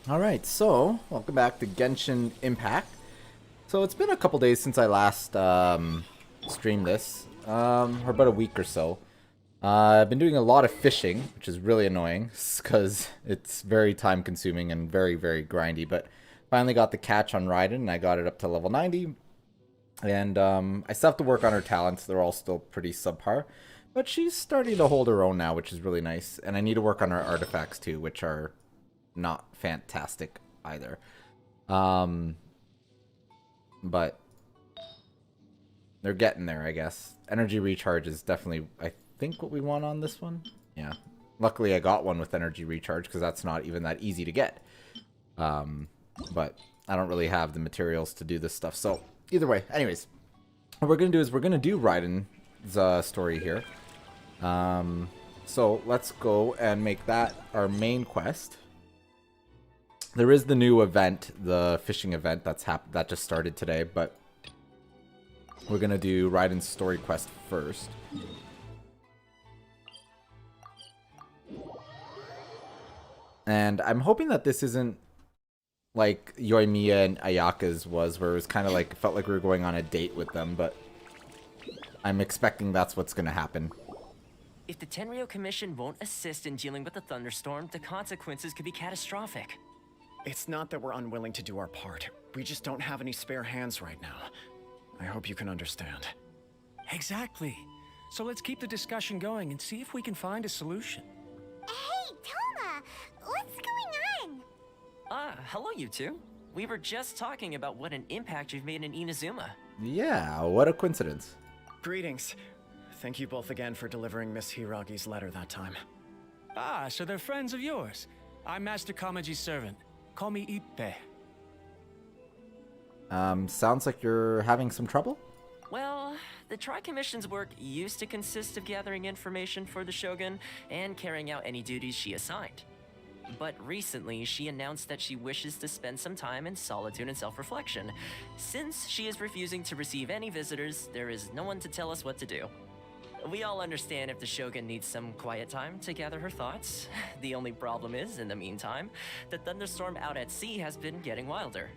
Alright, so, welcome back to Genshin Impact. So, it's been a couple days since I last streamed this, or about a week or so. I've been doing a lot of fishing, which is really annoying, because it's very time consuming and very, very grindy, but finally got the catch on Raiden, and I got it up to level 90. And I still have to work on her talents, they're all still pretty subpar. But she's starting to hold her own now, which is really nice. And I need to work on her artifacts too, which are not fantastic either. But they're getting there, I guess. Energy recharge is definitely, I think, what we want on this one. Yeah. Luckily, I got one with energy recharge because that's not even that easy to get. But I don't really have the materials to do this stuff. So either way, anyways, what we're going to do is we're going to do Raiden's story here. So let's go and make that our main quest. There is the new event, the fishing event that just started today, but we're gonna do Raiden's story quest first. And I'm hoping that this isn't like Yoimiya and Ayaka's was, where it was kind of like, it felt like we were going on a date with them, but I'm expecting that's what's gonna happen. If the Tenryou Commission won't assist in dealing with the thunderstorm, the consequences could be catastrophic. It's not that we're unwilling to do our part. We just don't have any spare hands right now. I hope you can understand. Exactly. So let's keep the discussion going and see if we can find a solution. Hey, Toma! What's going on? Hello you two. We were just talking about what an impact you've made in Inazuma. Yeah, what a coincidence. Greetings. Thank you both again for delivering Miss Hiragi's letter that time. Ah, so they're friends of yours. I'm Master Kamaji's servant. Call me Ippe. Sounds like you're having some trouble? Well, the Tri-Commission's work used to consist of gathering information for the Shogun and carrying out any duties she assigned. But recently, she announced that she wishes to spend some time in solitude and self-reflection. Since she is refusing to receive any visitors, there is no one to tell us what to do. We all understand if the Shogun needs some quiet time to gather her thoughts. The only problem is, in the meantime, the thunderstorm out at sea has been getting wilder.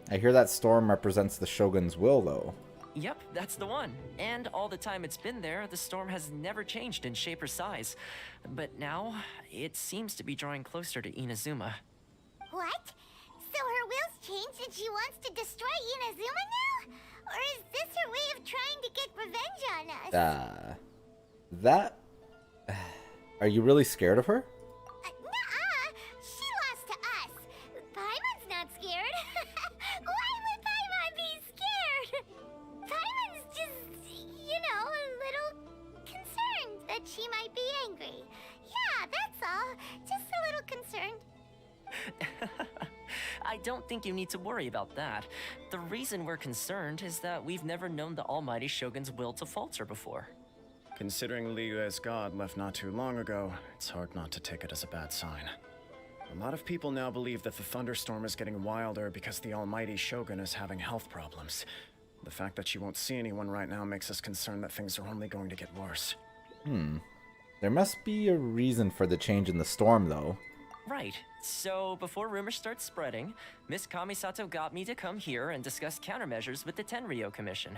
I hear that storm represents the Shogun's will, though. Yep, that's the one. And all the time it's been there, the storm has never changed in shape or size. But now, it seems to be drawing closer to Inazuma. What? So her will's changed and she wants to destroy Inazuma now? Or is this her way of trying to get revenge on us? Are you really scared of her? Nuh-uh! She lost to us. Paimon's not scared. Why would Paimon be scared? Paimon's just, a little concerned that she might be angry. Yeah, that's all. Just a little concerned. I don't think you need to worry about that. The reason we're concerned is that we've never known the Almighty Shogun's will to falter before. Considering Liyue's god left not too long ago, it's hard not to take it as a bad sign. A lot of people now believe that the thunderstorm is getting wilder because the Almighty Shogun is having health problems. The fact that she won't see anyone right now makes us concerned that things are only going to get worse. There must be a reason for the change in the storm, though. Right. So, before rumors start spreading, Miss Kamisato got me to come here and discuss countermeasures with the Tenryou Commission.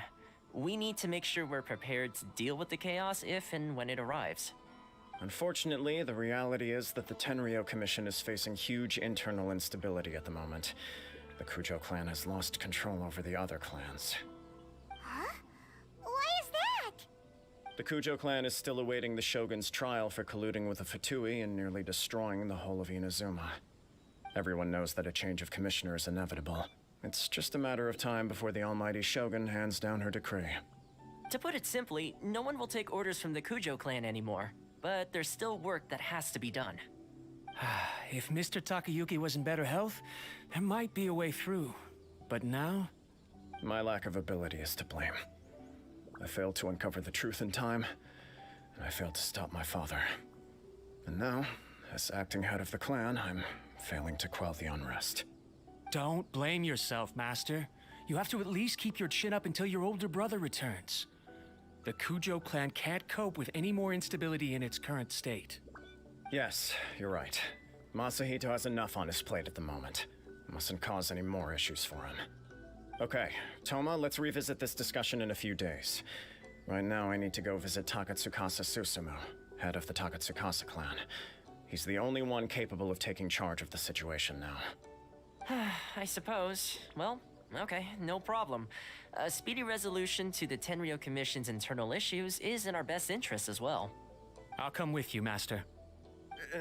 We need to make sure we're prepared to deal with the chaos if and when it arrives. Unfortunately, the reality is that the Tenryou Commission is facing huge internal instability at the moment. The Kujo clan has lost control over the other clans. Huh? Why is that? The Kujo clan is still awaiting the Shogun's trial for colluding with the Fatui and nearly destroying the whole of Inazuma. Everyone knows that a change of commissioner is inevitable. It's just a matter of time before the Almighty Shogun hands down her decree. To put it simply, no one will take orders from the Kujo clan anymore. But there's still work that has to be done. If Mr. Takayuki was in better health, there might be a way through. But now? My lack of ability is to blame. I failed to uncover the truth in time, and I failed to stop my father. And now, as acting head of the clan, I'm failing to quell the unrest. Don't blame yourself, Master. You have to at least keep your chin up until your older brother returns. The Kujo clan can't cope with any more instability in its current state. Yes, you're right. Masahito has enough on his plate at the moment. Mustn't cause any more issues for him. Okay, Toma, let's revisit this discussion in a few days. Right now, I need to go visit Takatsukasa Susumu, head of the Takatsukasa clan. He's the only one capable of taking charge of the situation now. I suppose. Well, okay, no problem. A speedy resolution to the Tenryo Commission's internal issues is in our best interest as well. I'll come with you, Master.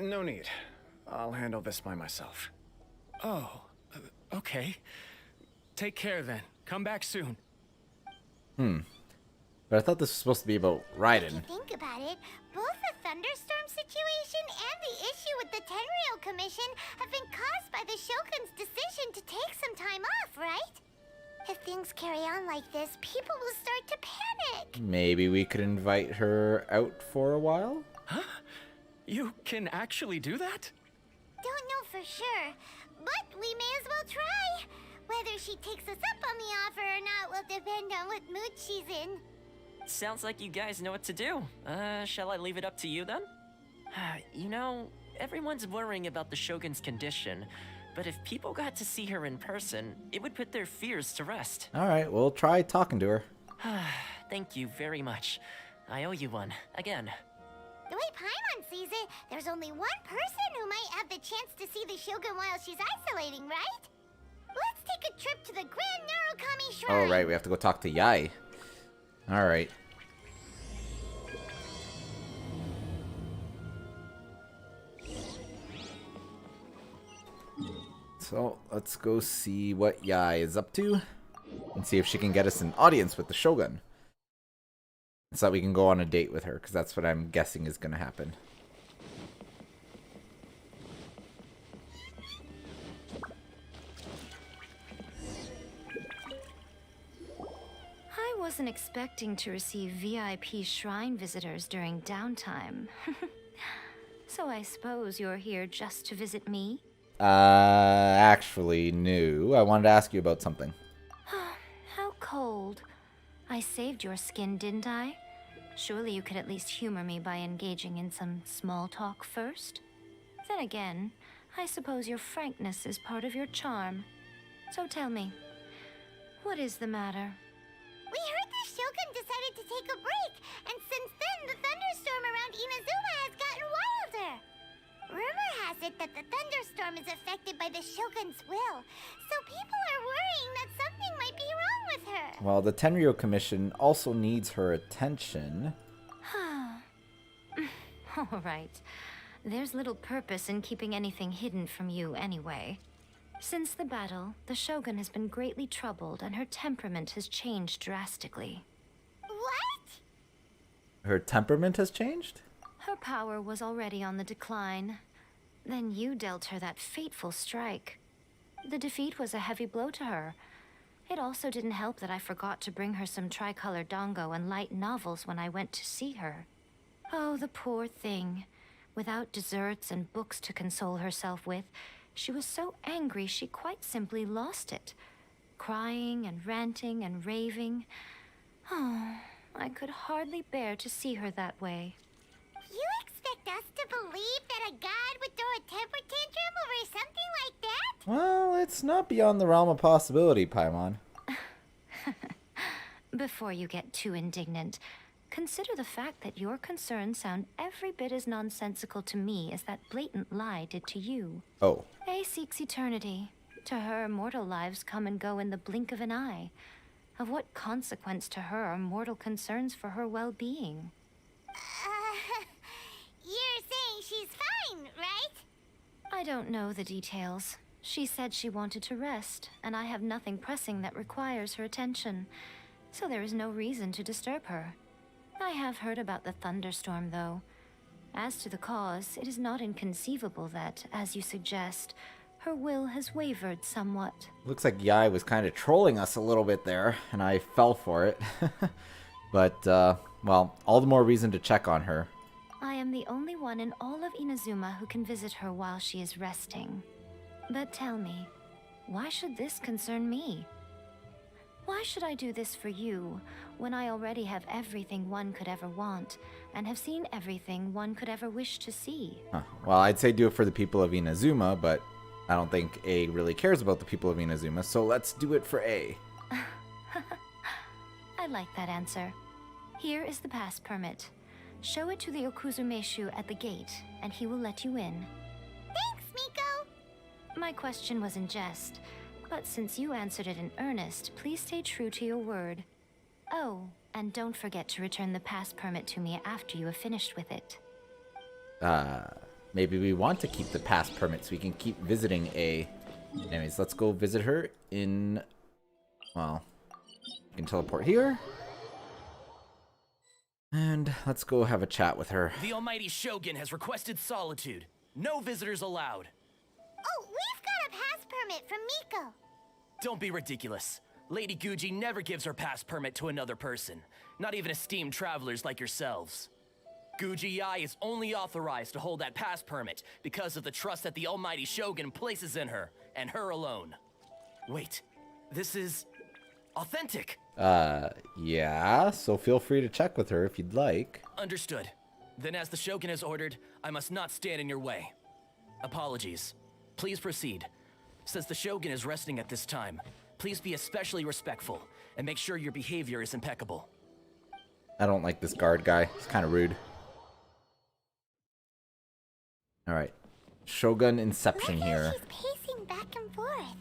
No need. I'll handle this by myself. Oh, okay. Take care then. Come back soon. But I thought this was supposed to be about If Raiden. you think about it, both the thunderstorm situation and the issue with the Tenryo Commission have been caused by the Shogun's decision to take some time off, right? If things carry on like this, people will start to panic. Maybe we could invite her out for a while? You can actually do that? Don't know for sure, but we may as well try. Whether she takes us up on the offer or not will depend on what mood she's in. Sounds like you guys know what to do. Shall I leave it up to you then? You know, everyone's worrying about the Shogun's condition, but if people got to see her in person, it would put their fears to rest. Alright, we'll try talking to her. Thank you very much. I owe you one, again. The way Paimon sees it, there's only one person who might have the chance to see the Shogun while she's isolating, right? Let's take a trip to the Grand Narukami Shrine. Oh, right, we have to go talk to Yai. Alright. So, let's go see what Yai is up to. And see if she can get us an audience with the Shogun. So that we can go on a date with her, because that's what I'm guessing is going to happen. I wasn't expecting to receive VIP shrine visitors during downtime. So I suppose you're here just to visit me? Actually, no. I wanted to ask you about something. How cold. I saved your skin, didn't I? Surely you could at least humor me by engaging in some small talk first? Then again, I suppose your frankness is part of your charm. So tell me, what is the matter? We heard the Shogun decided to take a break, and since then the thunderstorm around Inazuma has gotten wilder. Rumor has it that the thunderstorm is affected by the Shogun's will, so people are worrying that something might be wrong with her. Well, the Tenryo Commission also needs her attention. All right. There's little purpose in keeping anything hidden from you anyway. Since the battle, the Shogun has been greatly troubled and her temperament has changed drastically. What? Her temperament has changed? Her power was already on the decline. Then you dealt her that fateful strike. The defeat was a heavy blow to her. It also didn't help that I forgot to bring her some tricolor dango and light novels when I went to see her. Oh, the poor thing. Without desserts and books to console herself with, she was so angry she quite simply lost it. Crying and ranting and raving. Oh, I could hardly bear to see her that way. You expect us to believe that a god would throw a temper tantrum over something like that? Well, it's not beyond the realm of possibility, Paimon. Before you get too indignant, consider the fact that your concerns sound every bit as nonsensical to me as that blatant lie did to you. Oh. A seeks eternity. To her, mortal lives come and go in the blink of an eye. Of what consequence to her are mortal concerns for her well-being? You're saying she's fine, right? I don't know the details. She said she wanted to rest, and I have nothing pressing that requires her attention. So there is no reason to disturb her. I have heard about the thunderstorm, though. As to the cause, it is not inconceivable that, as you suggest, her will has wavered somewhat. Looks like Yai was kind of trolling us a little bit there, and I fell for it. But, well, all the more reason to check on her. I am the only one in all of Inazuma who can visit her while she is resting. But tell me, why should this concern me? Why should I do this for you, when I already have everything one could ever want, and have seen everything one could ever wish to see? Huh. Well, I'd say do it for the people of Inazuma, but I don't think A really cares about the people of Inazuma, so let's do it for A. I like that answer. Here is the pass permit. Show it to the Okuzumeshu at the gate, and he will let you in. Thanks, Miko! My question was in jest, but since you answered it in earnest, please stay true to your word. Oh, and don't forget to return the pass permit to me after you have finished with it. Maybe we want to keep the pass permit so we can keep visiting A. Anyways, let's go visit her in... Well, we can teleport here. And let's go have a chat with her. The almighty Shogun has requested solitude. No visitors allowed. Oh, we've got a pass permit from Miko. Don't be ridiculous. Lady Guji never gives her pass permit to another person, not even esteemed travelers like yourselves. Guji Ai is only authorized to hold that pass permit because of the trust that the almighty Shogun places in her, and her alone. Wait, this is... authentic. Yeah, so feel free to check with her if you'd like. Understood. Then as the Shogun has ordered, I must not stand in your way. Apologies. Please proceed. Since the Shogun is resting at this time, please be especially respectful, and make sure your behavior is impeccable. I don't like this guard guy. He's kind of rude. Alright. Shogun Inception Look here. how she's pacing back and forth.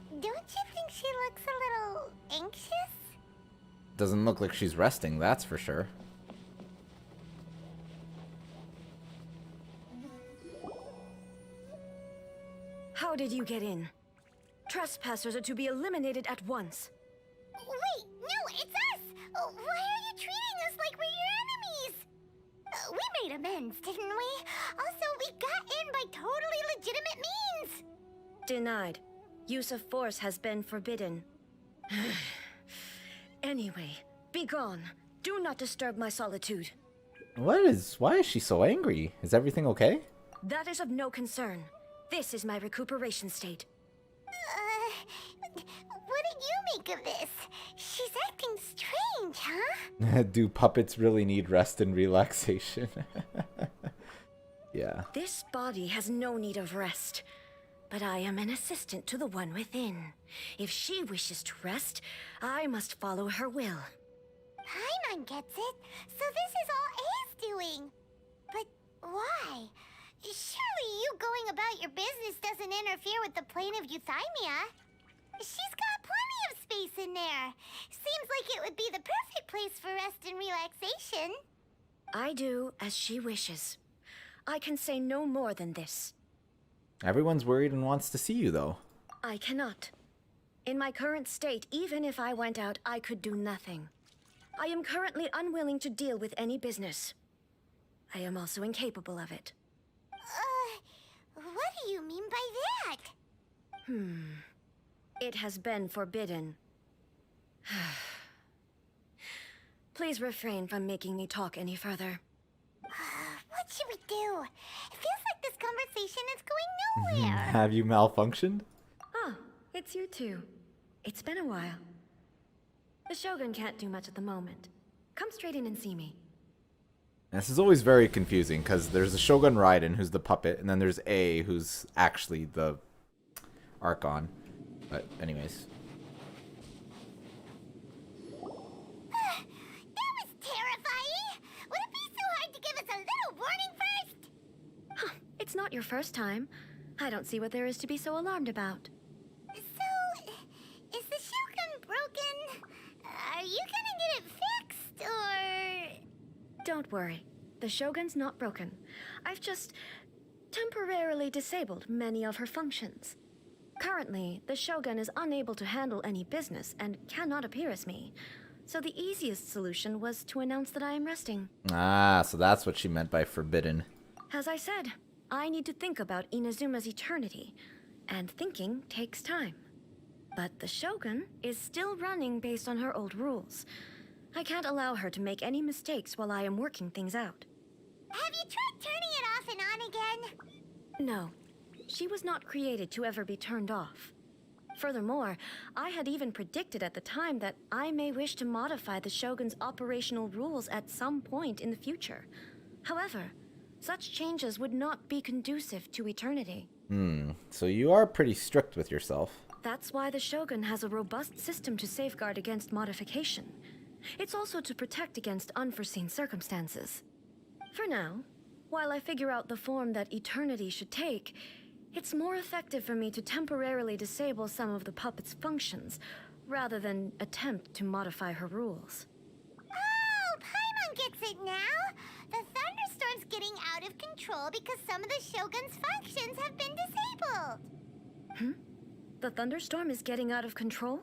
Don't you think she looks a little anxious? Doesn't look like she's resting, that's for sure. How did you get in? Trespassers are to be eliminated at once. Wait, no, it's us! Why are you treating us like we're your enemies? We made amends, didn't we? Also, we got in by totally legitimate means! Denied. Use of force has been forbidden. Anyway, be gone. Do not disturb my solitude. Why is she so angry? Is everything okay? That is of no concern. This is my recuperation state. What do you make of this? She's acting strange, huh? Do puppets really need rest and relaxation? Yeah. This body has no need of rest. But I am an assistant to the one within. If she wishes to rest, I must follow her will. Paimon gets it. So this is all A's doing. But why? Surely you going about your business doesn't interfere with the plane of Euthymia. She's got plenty of space in there. Seems like it would be the perfect place for rest and relaxation. I do as she wishes. I can say no more than this. Everyone's worried and wants to see you, though. I cannot. In my current state, even if I went out, I could do nothing. I am currently unwilling to deal with any business. I am also incapable of it. What do you mean by that? It has been forbidden. Please refrain from making me talk any further. What should we do? It feels like this conversation is going nowhere. Have you malfunctioned? Oh, it's you two. It's been a while. The Shogun can't do much at the moment. Come straight in and see me. This is always very confusing, because there's the Shogun Raiden, who's the puppet, and then there's A, who's actually the Archon. But anyways. That was terrifying! Would it be so hard to give us a little warning first? Huh, it's not your first time. I don't see what there is to be so alarmed about. So, is the Shogun broken? Are you gonna get it fixed, or...? Don't worry. The Shogun's not broken. I've just temporarily disabled many of her functions. Currently, the Shogun is unable to handle any business and cannot appear as me. So the easiest solution was to announce that I am resting. Ah, so that's what she meant by forbidden. As I said, I need to think about Inazuma's eternity, and thinking takes time. But the Shogun is still running based on her old rules. I can't allow her to make any mistakes while I am working things out. Have you tried turning it off and on again? No, she was not created to ever be turned off. Furthermore, I had even predicted at the time that I may wish to modify the Shogun's operational rules at some point in the future. However, such changes would not be conducive to eternity. So you are pretty strict with yourself. That's why the Shogun has a robust system to safeguard against modification. It's also to protect against unforeseen circumstances. For now, while I figure out the form that eternity should take, it's more effective for me to temporarily disable some of the puppet's functions, rather than attempt to modify her rules. Oh, Paimon gets it now! The thunderstorm's getting out of control because some of the Shogun's functions have been disabled. The thunderstorm is getting out of control?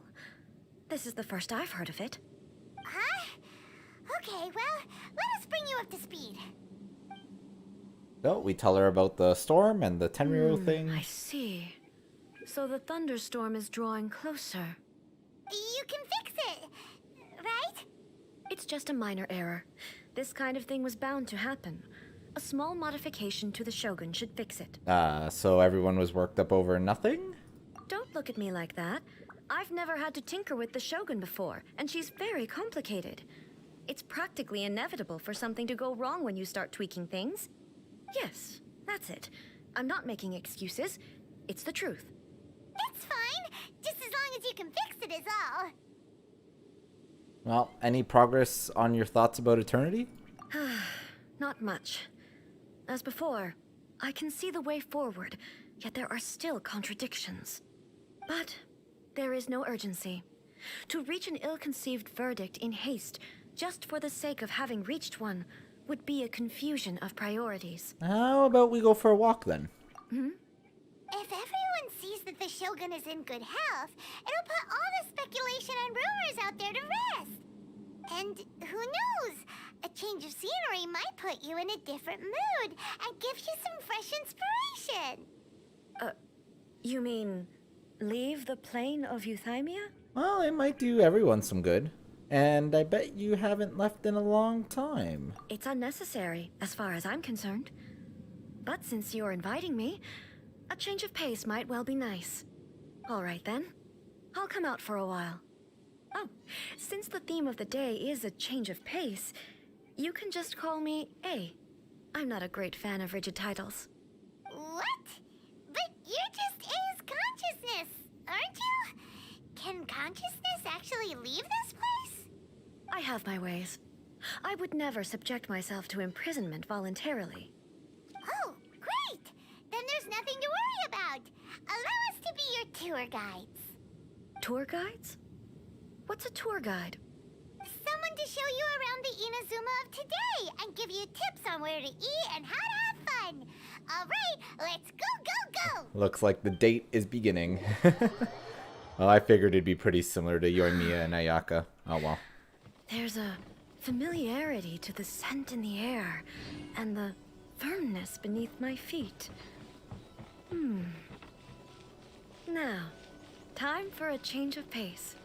This is the first I've heard of it. Huh? Okay, well, let us bring you up to speed. So we tell her about the storm and the Tenryou thing. I see. So the thunderstorm is drawing closer. You can fix it, right? It's just a minor error. This kind of thing was bound to happen. A small modification to the Shogun should fix it. So everyone was worked up over nothing? Don't look at me like that. I've never had to tinker with the Shogun before, and she's very complicated. It's practically inevitable for something to go wrong when you start tweaking things. Yes, that's it. I'm not making excuses. It's the truth. It's fine, just as long as you can fix it is all. Well, any progress on your thoughts about eternity? Not much. As before, I can see the way forward, yet there are still contradictions. But there is no urgency. To reach an ill-conceived verdict in haste, just for the sake of having reached one, would be a confusion of priorities. How about we go for a walk then? If everyone sees that the Shogun is in good health, it'll put all the speculation and rumors out there to rest. And who knows? A change of scenery might put you in a different mood and give you some fresh inspiration. You mean, leave the plane of Euthymia? Well, it might do everyone some good. And I bet you haven't left in a long time. It's unnecessary, as far as I'm concerned. But since you're inviting me, a change of pace might well be nice. All right then. I'll come out for a while. Oh, since the theme of the day is a change of pace, you can just call me A. I'm not a great fan of rigid titles. What? But you're just A's consciousness, aren't you? Can consciousness actually leave this place? I have my ways. I would never subject myself to imprisonment voluntarily. Oh, great! Then there's nothing to worry about. Allow us to be your tour guides. Tour guides? What's a tour guide? Someone to show you around the Inazuma of today and give you tips on where to eat and how to have fun. All right, let's go! Looks like the date is beginning. Well, I figured it'd be pretty similar to Yoimiya and Ayaka. Oh well. There's a familiarity to the scent in the air and the firmness beneath my feet. Now, time for a change of pace.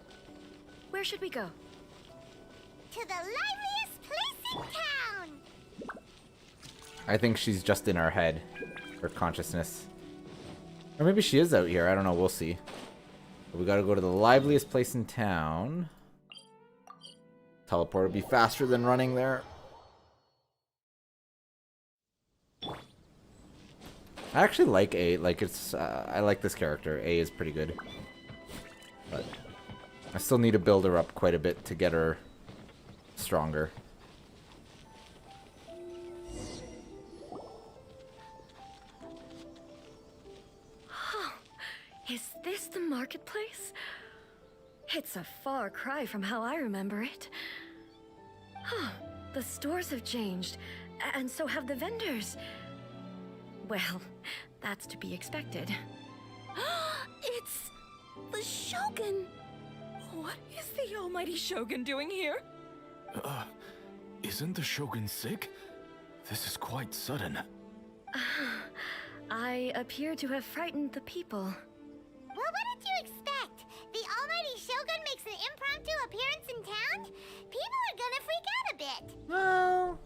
Where should we go? To the liveliest place in town! I think she's just in our head. Her consciousness. Or maybe she is out here. I don't know. We'll see. But we gotta go to the liveliest place in town. Teleport would be faster than running there. I actually like A. Like, it's... I like this character. A is pretty good. But I still need to build her up quite a bit to get her stronger. Is this the marketplace? It's a far cry from how I remember it. The stores have changed, and so have the vendors. Well, that's to be expected. It's the Shogun! What is the almighty Shogun doing here? Isn't the Shogun sick? This is quite sudden. I appear to have frightened the people. Well, what did you expect? The almighty Shogun makes an impromptu appearance in town? People are gonna freak out a bit. Well...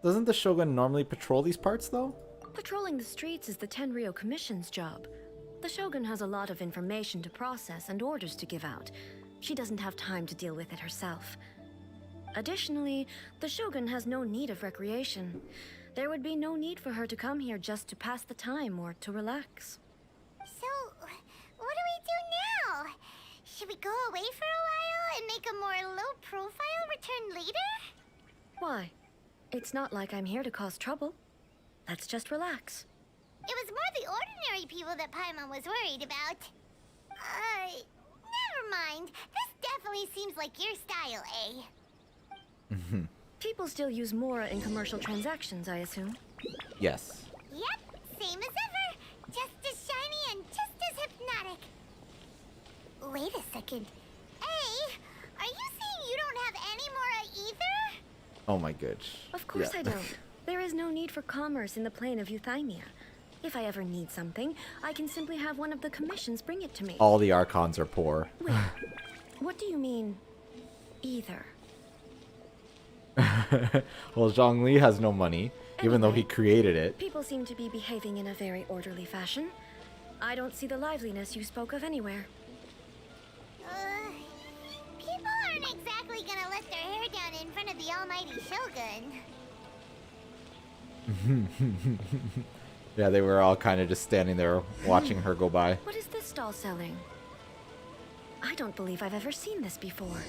Doesn't the Shogun normally patrol these parts, though? Patrolling the streets is the Tenryou Commission's job. The Shogun has a lot of information to process and orders to give out. She doesn't have time to deal with it herself. Additionally, the Shogun has no need of recreation. There would be no need for her to come here just to pass the time or to relax. So, what do we do now? Should we go away for a while and make a more low-profile return later? Why? It's not like I'm here to cause trouble. Let's just relax. It was more the ordinary people that Paimon was worried about. Never mind. This definitely seems like your style, eh? People still use Mora in commercial transactions, I assume. Yes. Yep, same as ever. Just as shiny and just as hypnotic. Wait a second. Hey, are you saying you don't have any Mora either? Oh my gosh. Of course Yeah. I don't. There is no need for commerce in the plane of Euthymia. If I ever need something, I can simply have one of the commissions bring it to me. All the Archons are poor. Wait, what do you mean, either? Well, Zhongli has no money, even though he created it. People seem to be behaving in a very orderly fashion. I don't see the liveliness you spoke of anywhere. People aren't exactly gonna let their hair down in front of the almighty Shogun. Yeah, they were all kind of just standing there watching her go by. What is this stall selling? I don't believe I've ever seen this before.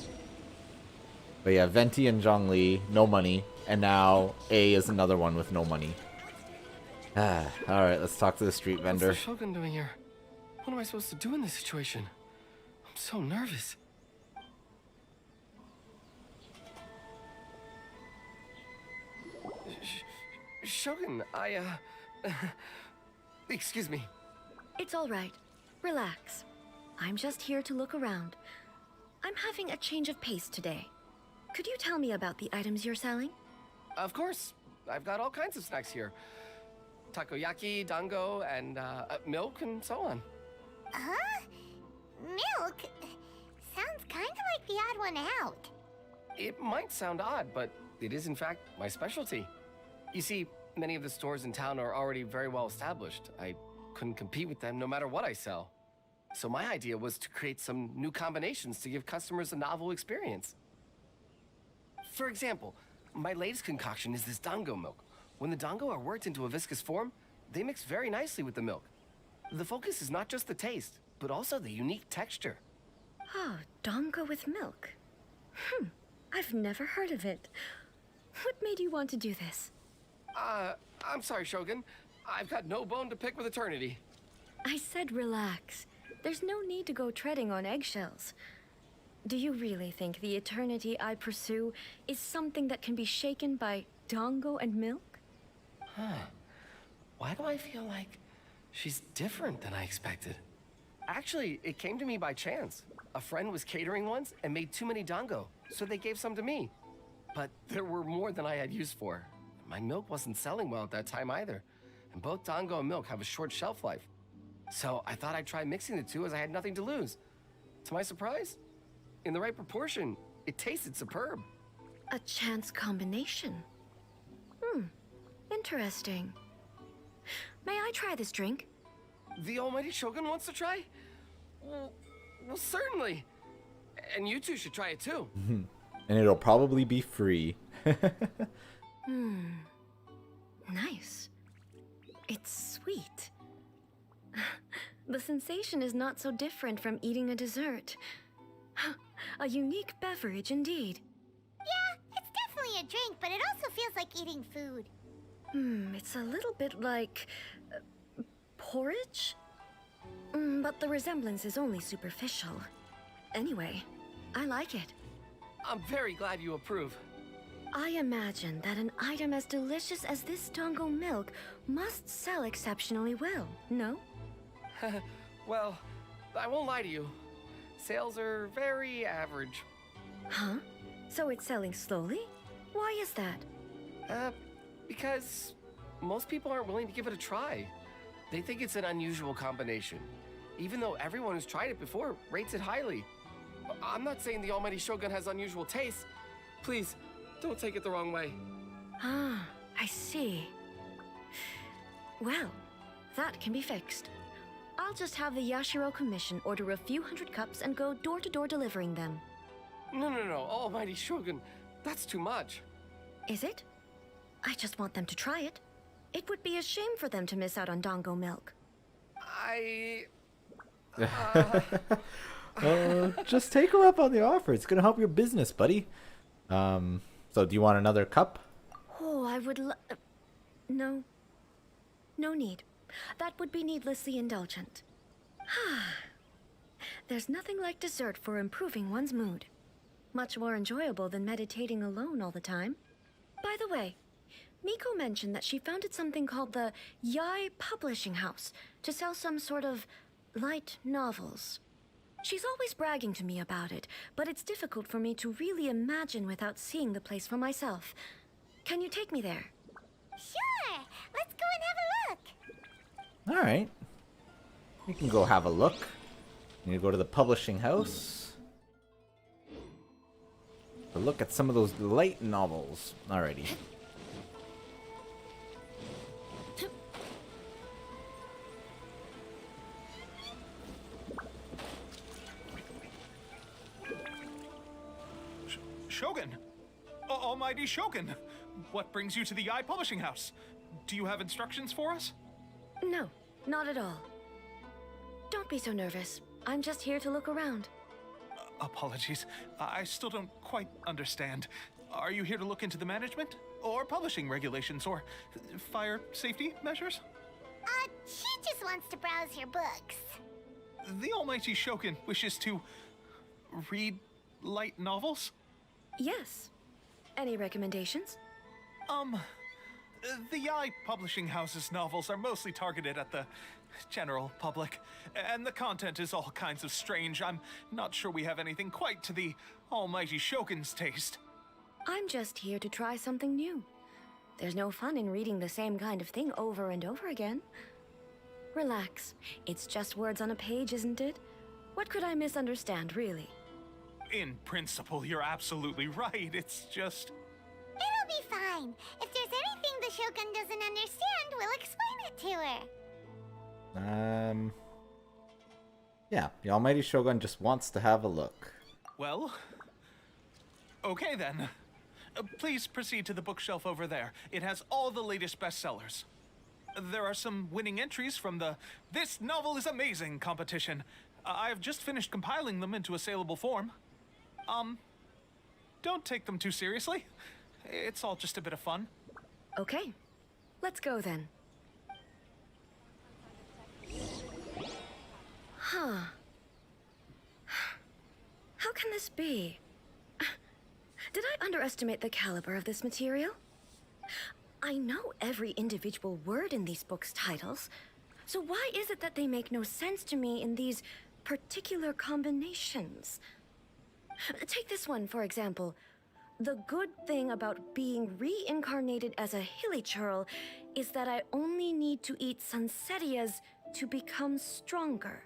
But yeah, Venti and Zhongli, no money. And now A is another one with no money. Alright, let's talk to the street vendor. What's the Shogun doing here? What am I supposed to do in this situation? I'm so nervous. Shogun, excuse me. It's all right. Relax. I'm just here to look around. I'm having a change of pace today. Could you tell me about the items you're selling? Of course. I've got all kinds of snacks here. Takoyaki, dango, and milk, and so on. Huh? Milk? Sounds kind of like the odd one out. It might sound odd, but it is in fact my specialty. You see, many of the stores in town are already very well established. I couldn't compete with them no matter what I sell. So my idea was to create some new combinations to give customers a novel experience. For example, my latest concoction is this dango milk. When the dango are worked into a viscous form, they mix very nicely with the milk. The focus is not just the taste, but also the unique texture. Oh, dango with milk. I've never heard of it. What made you want to do this? I'm sorry, Shogun. I've got no bone to pick with eternity. I said relax. There's no need to go treading on eggshells. Do you really think the eternity I pursue is something that can be shaken by dango and milk? Why do I feel like she's different than I expected? Actually, it came to me by chance. A friend was catering once and made too many dango, so they gave some to me. But there were more than I had use for. My milk wasn't selling well at that time either, and both dango and milk have a short shelf life. So I thought I'd try mixing the two as I had nothing to lose. To my surprise, in the right proportion, it tasted superb. A chance combination. Interesting. May I try this drink? The almighty Shogun wants to try? Well, certainly. And you two should try it too. And it'll probably be free. Nice. It's sweet. The sensation is not so different from eating a dessert. A unique beverage indeed. Yeah, it's definitely a drink, but it also feels like eating food. It's a little bit like porridge? But the resemblance is only superficial. Anyway, I like it. I'm very glad you approve. I imagine that an item as delicious as this dango milk must sell exceptionally well, no? Well, I won't lie to you. Sales are very average. Huh? So it's selling slowly? Why is that? Because most people aren't willing to give it a try. They think it's an unusual combination. Even though everyone who's tried it before rates it highly. I'm not saying the almighty Shogun has unusual tastes. Please, don't take it the wrong way. Ah, I see. Well, that can be fixed. I'll just have the Yashiro Commission order a few hundred cups and go door to door delivering them. No, Almighty Shogun. That's too much. Is it? I just want them to try it. It would be a shame for them to miss out on Dango milk. Just take her up on the offer. It's gonna help your business, buddy. So do you want another cup? Oh, I would no. No need. That would be needlessly indulgent. There's nothing like dessert for improving one's mood. Much more enjoyable than meditating alone all the time. By the way, Miko mentioned that she founded something called the Yai Publishing House to sell some sort of light novels. She's always bragging to me about it, but it's difficult for me to really imagine without seeing the place for myself. Can you take me there? Sure! Let's go and have a look! Alright. You can go have a look. You need to go to the publishing house. To look at some of those light novels. Alrighty. Shogun! Almighty Shogun! What brings you to the Yai Publishing House? Do you have instructions for us? No, not at all. Don't be so nervous. I'm just here to look around. Apologies. I still don't quite understand. Are you here to look into the management? Or publishing regulations? Or fire safety measures? She just wants to browse your books. The Almighty Shogun wishes to read light novels? Yes. Any recommendations? The Yai Publishing House's novels are mostly targeted at the general public, and the content is all kinds of strange. I'm not sure we have anything quite to the Almighty Shogun's taste. I'm just here to try something new. There's no fun in reading the same kind of thing over and over again. Relax. It's just words on a page, isn't it? What could I misunderstand, really? In principle, you're absolutely right. It's just... It'll be fine. If there's anything the Shogun doesn't understand, we'll explain it to her. Yeah, the Almighty Shogun just wants to have a look. Well, okay then. Please proceed to the bookshelf over there. It has all the latest bestsellers. There are some winning entries from the This Novel is Amazing competition. I've just finished compiling them into a saleable form. Don't take them too seriously. It's all just a bit of fun. Okay. Let's go then. Huh. How can this be? Did I underestimate the caliber of this material? I know every individual word in these books' titles, so why is it that they make no sense to me in these particular combinations? Take this one, for example. The good thing about being reincarnated as a hilichurl is that I only need to eat sunsetias to become stronger.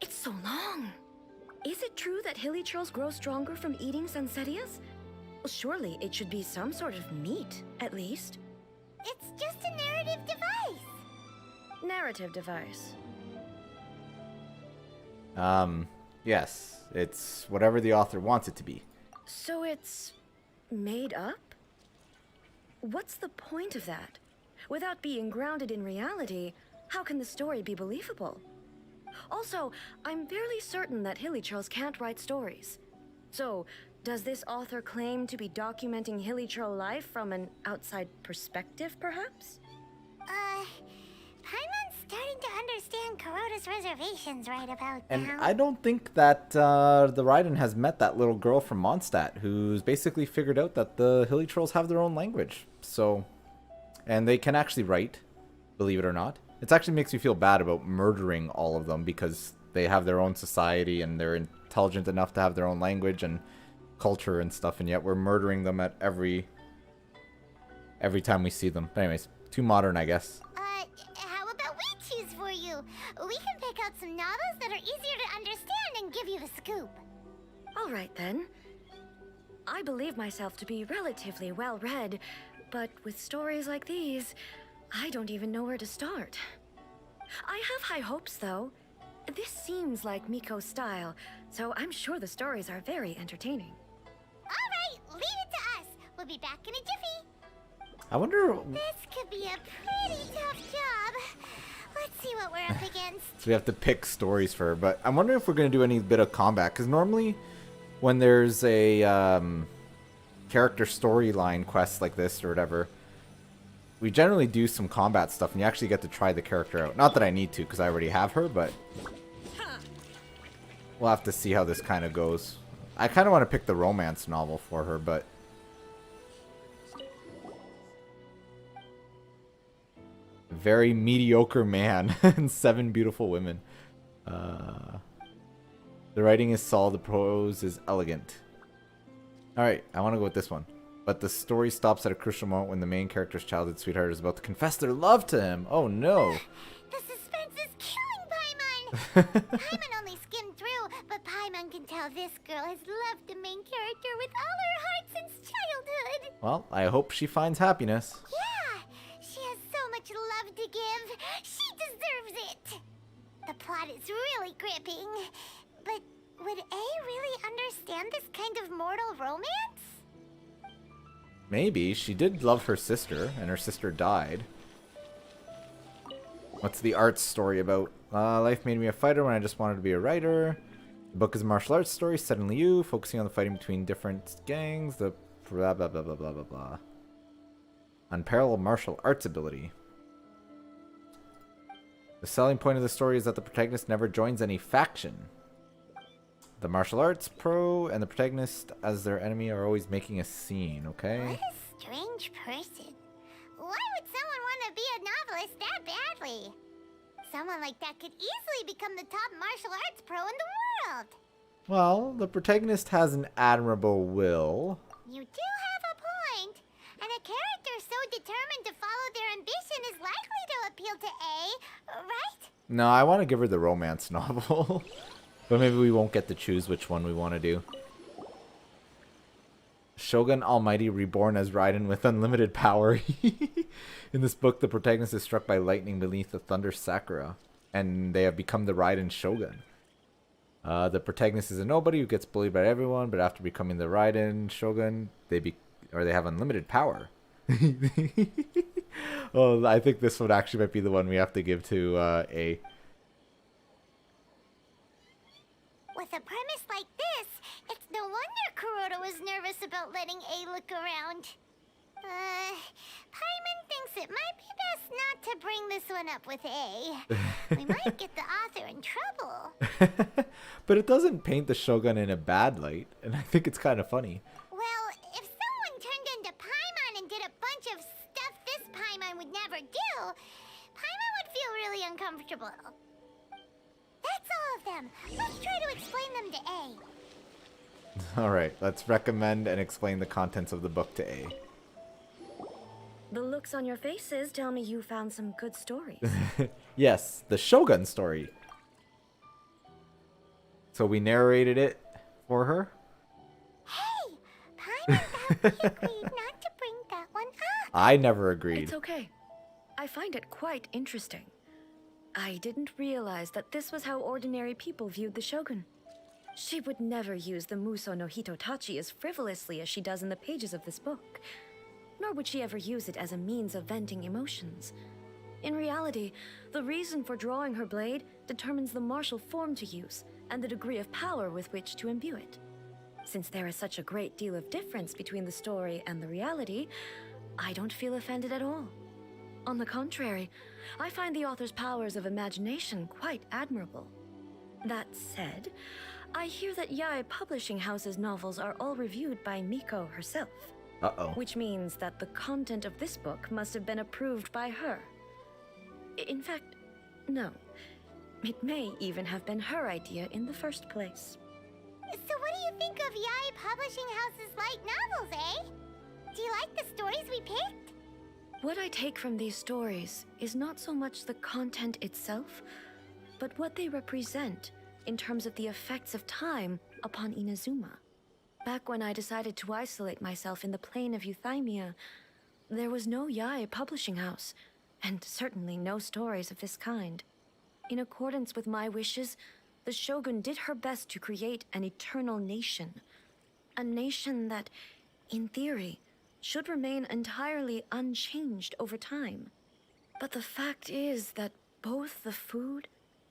It's so long. Is it true that hilichurls grow stronger from eating sunsetias? Well, surely it should be some sort of meat, at least. It's just a narrative device. Narrative device. Yes. It's whatever the author wants it to be. So it's made up? What's the point of that? Without being grounded in reality, how can the story be believable? Also, I'm fairly certain that hilichurls can't write stories. So, does this author claim to be documenting hilichurl life from an outside perspective, perhaps? Paimon's starting to understand Kuroda's reservations right about And now. I don't think that the Raiden has met that little girl from Mondstadt who's basically figured out that the hilichurls have their own language. So, and they can actually write, believe it or not. It actually makes me feel bad about murdering all of them because they have their own society and they're intelligent enough to have their own language and culture and stuff, and yet we're murdering them at every time we see them. But anyways, too modern, I guess. How about we choose for you? We can pick out some novels that are easier to understand and give you the scoop. All right, then. I believe myself to be relatively well-read, but with stories like these, I don't even know where to start. I have high hopes, though. This seems like Miko's style, so I'm sure the stories are very entertaining. Alright, leave it to us. We'll be back in a jiffy. I wonder. This could be a pretty tough job. Let's see what we're up against. So we have to pick stories for her, but I'm wondering if we're going to do any bit of combat, because normally when there's a character storyline quest like this or whatever, we generally do some combat stuff, and you actually get to try the character out. Not that I need to, because I already have her, but we'll have to see how this kind of goes. I kind of want to pick the romance novel for her, but very mediocre man and 7 beautiful women. The writing is solid, the prose is elegant. Alright, I want to go with this one. But the story stops at a crucial moment when the main character's childhood sweetheart is about to confess their love to him. Oh no. The suspense is killing Paimon! Paimon only skimmed through, but Paimon can tell this girl has loved the main character with all her heart since childhood. Well, I hope she finds happiness. Yeah, she has so much love to give. She deserves it. The plot is really gripping. But would A really understand this kind of mortal romance? Maybe. She did love her sister, and her sister died. What's the arts story about? Life made me a fighter when I just wanted to be a writer. The book is a martial arts story set in Liu, focusing on the fighting between different gangs. The blah blah blah blah blah blah blah. Unparalleled martial arts ability. The selling point of the story is that the protagonist never joins any faction. The martial arts pro and the protagonist as their enemy are always making a scene, okay? What a strange person. Why would someone want to be a novelist that badly? Someone like that could easily become the top martial arts pro in the world. Well, the protagonist has an admirable will. You do have a point. And a character so determined to follow their ambition is likely to appeal to A, right? No, I want to give her the romance novel. But maybe we won't get to choose which one we want to do. Shogun Almighty reborn as Raiden with unlimited power. In this book, the protagonist is struck by lightning beneath the thunder Sakura, and they have become the Raiden Shogun. The protagonist is a nobody who gets bullied by everyone, but after becoming the Raiden Shogun, they have unlimited power. Well, I think this one actually might be the one we have to give to A. With a premise like this, it's no wonder Kuroda was nervous about letting A look around. Paimon thinks it might be best not to bring this one up with A. We might get the author in trouble. But it doesn't paint the Shogun in a bad light, and I think it's kind of funny. Well, if someone turned into Paimon and did a bunch of stuff this Paimon would never do, Paimon would feel really uncomfortable. That's all of them. Let's try to explain them to A. Alright, let's recommend and explain the contents of the book to A. The looks on your faces tell me you found some good stories. Yes, the Shogun story. So we narrated it for her. Hey! Paimon thought we agreed not to bring that one up. I never agreed. It's okay. I find it quite interesting. I didn't realize that this was how ordinary people viewed the Shogun. She would never use the Muso no Hitotachi as frivolously as she does in the pages of this book. Nor would she ever use it as a means of venting emotions. In reality, the reason for drawing her blade determines the martial form to use and the degree of power with which to imbue it. Since there is such a great deal of difference between the story and the reality, I don't feel offended at all. On the contrary, I find the author's powers of imagination quite admirable. That said, I hear that Yae Publishing House's novels are all reviewed by Miko herself. Uh-oh. Which means that the content of this book must have been approved by her. In fact, no. It may even have been her idea in the first place. So what do you think of Yae Publishing House's light novels, eh? Do you like the stories we picked? What I take from these stories is not so much the content itself, but what they represent in terms of the effects of time upon Inazuma. Back when I decided to isolate myself in the plain of Euthymia, there was no Yae Publishing House, and certainly no stories of this kind. In accordance with my wishes, the Shogun did her best to create an eternal nation. A nation that, in theory, should remain entirely unchanged over time. But the fact is that both the food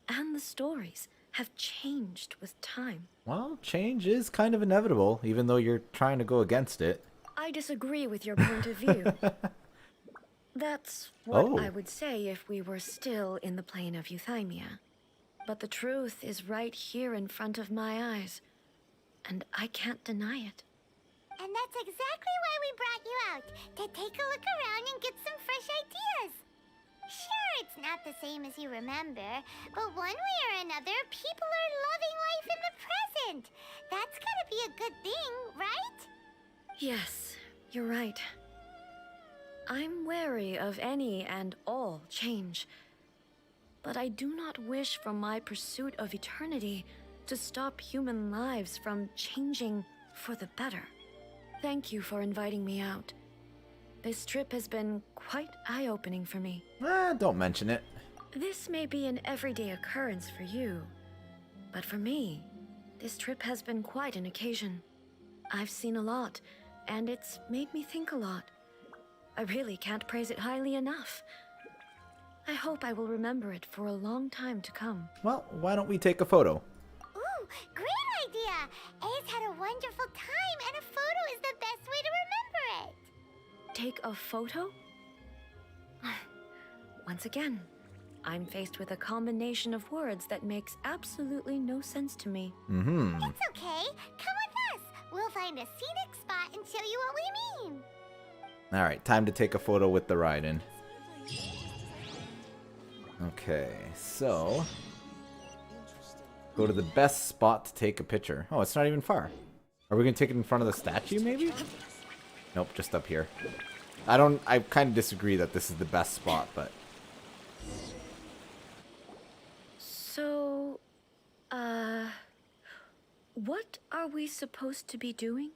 and the stories have changed with time. Well, change is kind of inevitable, even though you're trying to go against it. I disagree with your point of view. That's what Oh. I would say if we were still in the plane of euthymia. But the truth is right here in front of my eyes, and I can't deny it. And that's exactly why we brought you out, to take a look around and get some fresh ideas. Sure, it's not the same as you remember, but one way or another, people are loving life in the present. That's gotta be a good thing, right? Yes, you're right. I'm wary of any and all change. But I do not wish for my pursuit of eternity to stop human lives from changing for the better. Thank you for inviting me out. This trip has been quite eye-opening for me. Don't mention it. This may be an everyday occurrence for you, but for me, this trip has been quite an occasion. I've seen a lot, and it's made me think a lot. I really can't praise it highly enough. I hope I will remember it for a long time to come. Well, why don't we take a photo? Ooh, great idea! A's had a wonderful time, and a photo is the best way to remember it. Take a photo? Once again, I'm faced with a combination of words that makes absolutely no sense to me. Mm-hmm. It's okay. Come with us. We'll find a scenic spot and show you what we mean. Alright, time to take a photo with the Raiden. Okay, so... go to the best spot to take a picture. Oh, it's not even far. Are we gonna take it in front of the statue, maybe? Nope, just up here. I kind of disagree that this is the best spot, but... So, what are we supposed to be doing?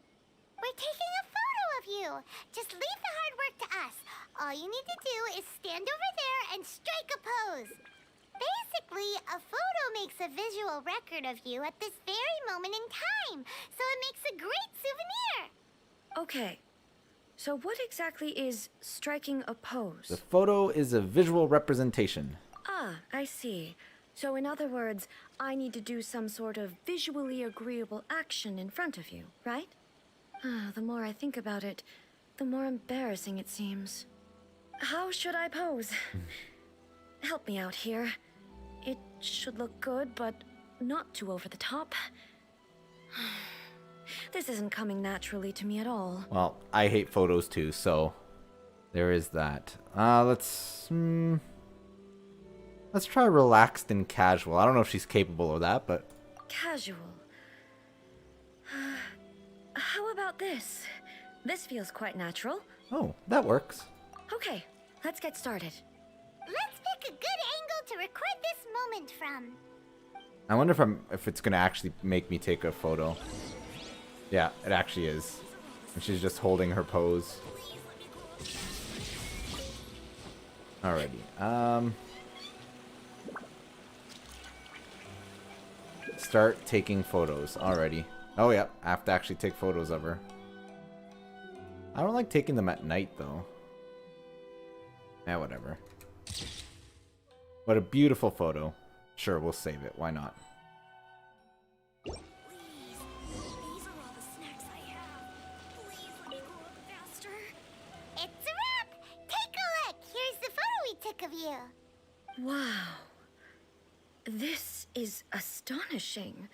We're taking a photo of you. Just leave the hard work to us. All you need to do is stand over there and strike a pose. Basically, a photo makes a visual record of you at this very moment in time, so it makes a great souvenir. Okay, so what exactly is striking a pose? the photo is a visual representation. Ah, I see. So in other words, I need to do some sort of visually agreeable action in front of you, right? The more I think about it, the more embarrassing it seems. How should I pose? Help me out here. It should look good, but not too over the top. This isn't coming naturally to me at all. Well, I hate photos too, so... there is that. Let's try relaxed and casual. I don't know if she's capable of that, but... Casual. How about this? This feels quite natural. oh, that works. Okay, let's get started. Let's pick a good angle to record this moment from. I wonder if it's gonna actually make me take a photo. Yeah, it actually is. And she's just holding her pose. Alrighty. Start taking photos. Alrighty. Oh yeah, I have to actually take photos of her. I don't like taking them at night though. Yeah, whatever. What a beautiful photo. Sure, we'll save it. Why not? These are all the snacks I have. Please let me grow up faster. It's a wrap. Take a look. Here's the photo we took of you. Wow. This is astonishing.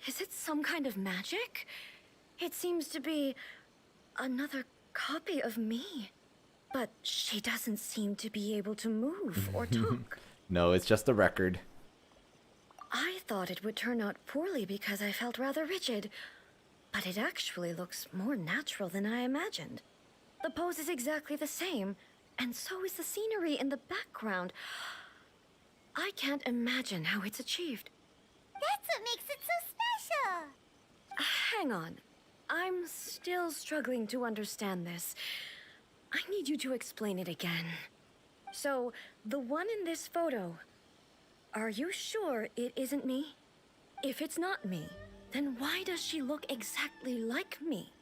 Is it some kind of magic? It seems to be another copy of me. But she doesn't seem to be able to move or talk. No, it's just a record. I thought it would turn out poorly because I felt rather rigid. But it actually looks more natural than I imagined. The pose is exactly the same, and so is the scenery in the background. I can't imagine how it's achieved. That's what makes it so special. Hang on. I'm still struggling to understand this. I need you to explain it again. So, the one in this photo, Are you sure it isn't me? If it's not me, then why does she look exactly like me?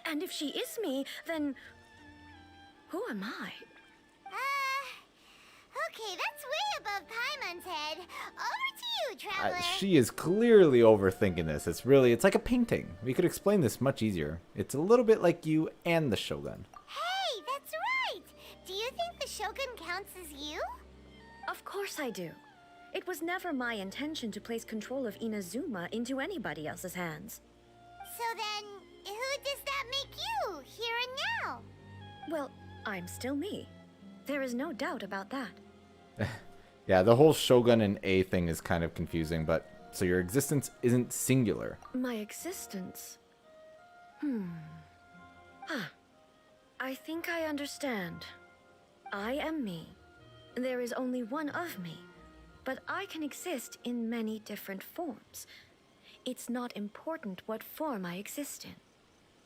And if she is me, then who am I? Okay, that's way above Paimon's head. Over to you, Traveler. She is clearly overthinking this. It's like a painting. We could explain this much easier. It's a little bit like you and the Shogun. Hey, that's right! Do you think the Shogun counts as you? Of course I do. It was never my intention to place control of Inazuma into anybody else's hands. So then, who does that make you, here and now? Well, I'm still me. There is no doubt about that. Yeah, the whole Shogun and A thing is kind of confusing, but so your existence isn't singular. My existence? I think I understand. I am me. There is only one of me, but I can exist in many different forms. It's not important what form I exist in.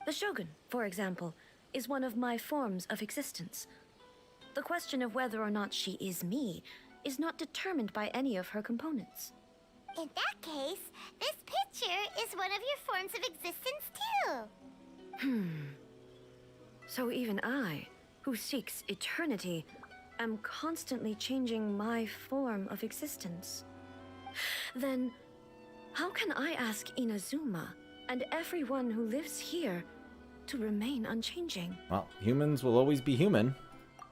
The Shogun, for example, is one of my forms of existence. The question of whether or not she is me is not determined by any of her components. In that case, this picture is one of your forms of existence too. So even I, who seeks eternity, am constantly changing my form of existence. Then, how can I ask Inazuma and everyone who lives here to remain unchanging? Well, humans will always be human.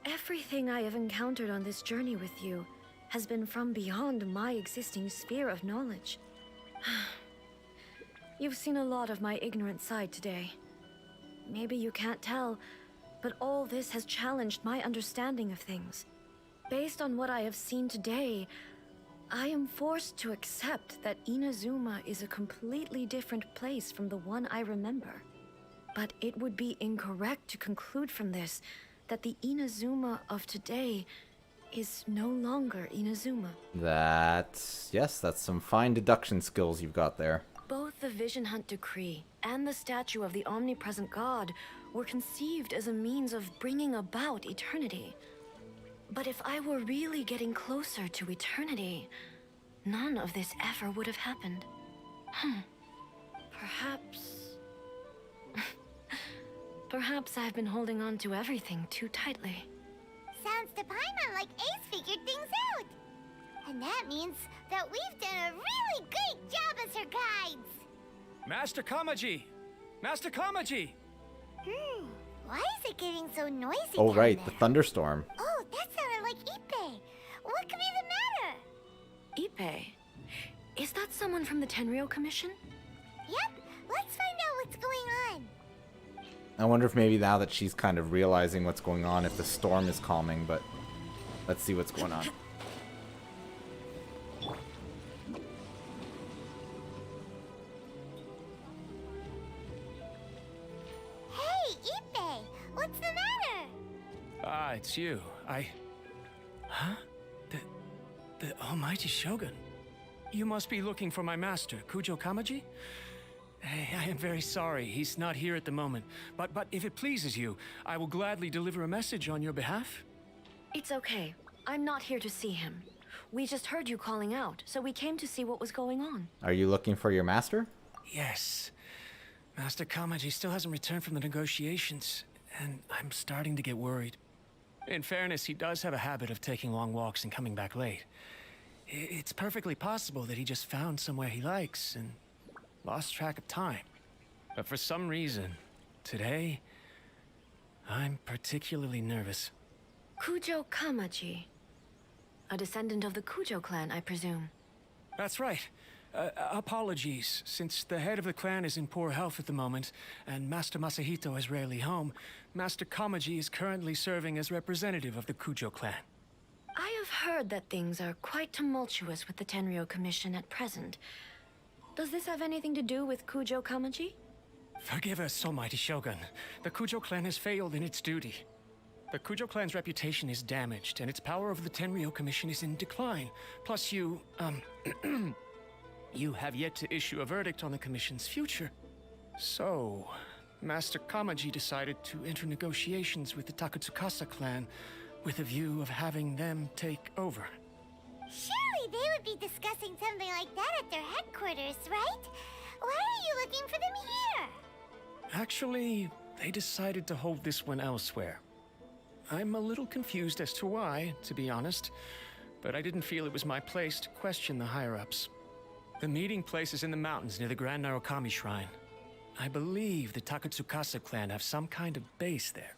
Everything I have encountered on this journey with you has been from beyond my existing sphere of knowledge. You've seen a lot of my ignorant side today. Maybe you can't tell, but all this has challenged my understanding of things. Based on what I have seen today, I am forced to accept that Inazuma is a completely different place from the one I remember. But it would be incorrect to conclude from this that the Inazuma of today is no longer Inazuma. Yes, that's some fine deduction skills you've got there. Both the Vision Hunt Decree and the statue of the omnipresent god were conceived as a means of bringing about eternity. But if I were really getting closer to eternity, none of this ever would have happened. Perhaps... Perhaps I've been holding on to everything too tightly. Sounds to Paimon like Ace figured things out. And that means that we've done a really great job as her guides. Master Kamaji! Master Kamaji! Why is it getting so noisy Oh, down right, there? the thunderstorm. Oh, that sounded like Ippei. What could be the matter? Ippei? Is that someone from the Tenryou Commission? Yep, let's find out what's going on. I wonder if maybe now that she's kind of realizing what's going on, if the storm is calming, but let's see what's going on. Hey, Ippei, what's the matter? Ah, it's you. Huh? The Almighty Shogun. You must be looking for my master, Kujo Kamaji? Hey, I am very sorry. He's not here at the moment. But if it pleases you, I will gladly deliver a message on your behalf. It's okay. I'm not here to see him. We just heard you calling out, so we came to see what was going on. Are you looking for your master? Yes. Master Kamaji still hasn't returned from the negotiations, and I'm starting to get worried. In fairness, he does have a habit of taking long walks and coming back late. It's perfectly possible that he just found somewhere he likes and lost track of time. But for some reason, today, I'm particularly nervous. Kujo Kamaji. A descendant of the Kujo clan, I presume. That's right. Apologies, since the head of the clan is in poor health at the moment, and Master Masahito is rarely home, Master Kamaji is currently serving as representative of the Kujo clan. I have heard that things are quite tumultuous with the Tenryou Commission at present. Does this have anything to do with Kujo Kamaji? Forgive us, Almighty Shogun. The Kujo clan has failed in its duty. The Kujo clan's reputation is damaged, and its power over the Tenryou Commission is in decline. Plus you have yet to issue a verdict on the Commission's future. So, Master Kamaji decided to enter negotiations with the Takatsukasa clan with a view of having them take over. Surely they would be discussing something like that at their headquarters, right? Why are you looking for them here? Actually, they decided to hold this one elsewhere. I'm a little confused as to why, to be honest, but I didn't feel it was my place to question the higher-ups. The meeting place is in the mountains near the Grand Narukami Shrine. I believe the Takatsukasa clan have some kind of base there.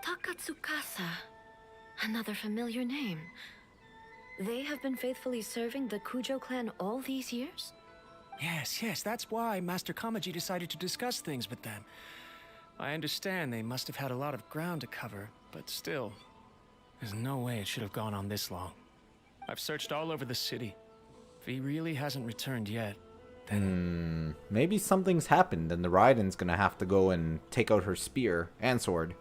Takatsukasa. Another familiar name. They have been faithfully serving the Kujo clan all these years? Yes, that's why Master Kamaji decided to discuss things with them. I understand they must have had a lot of ground to cover, but still, there's no way it should have gone on this long. I've searched all over the city. If he really hasn't returned yet, then... Maybe something's happened and the Raiden's gonna have to go and take out her spear and sword.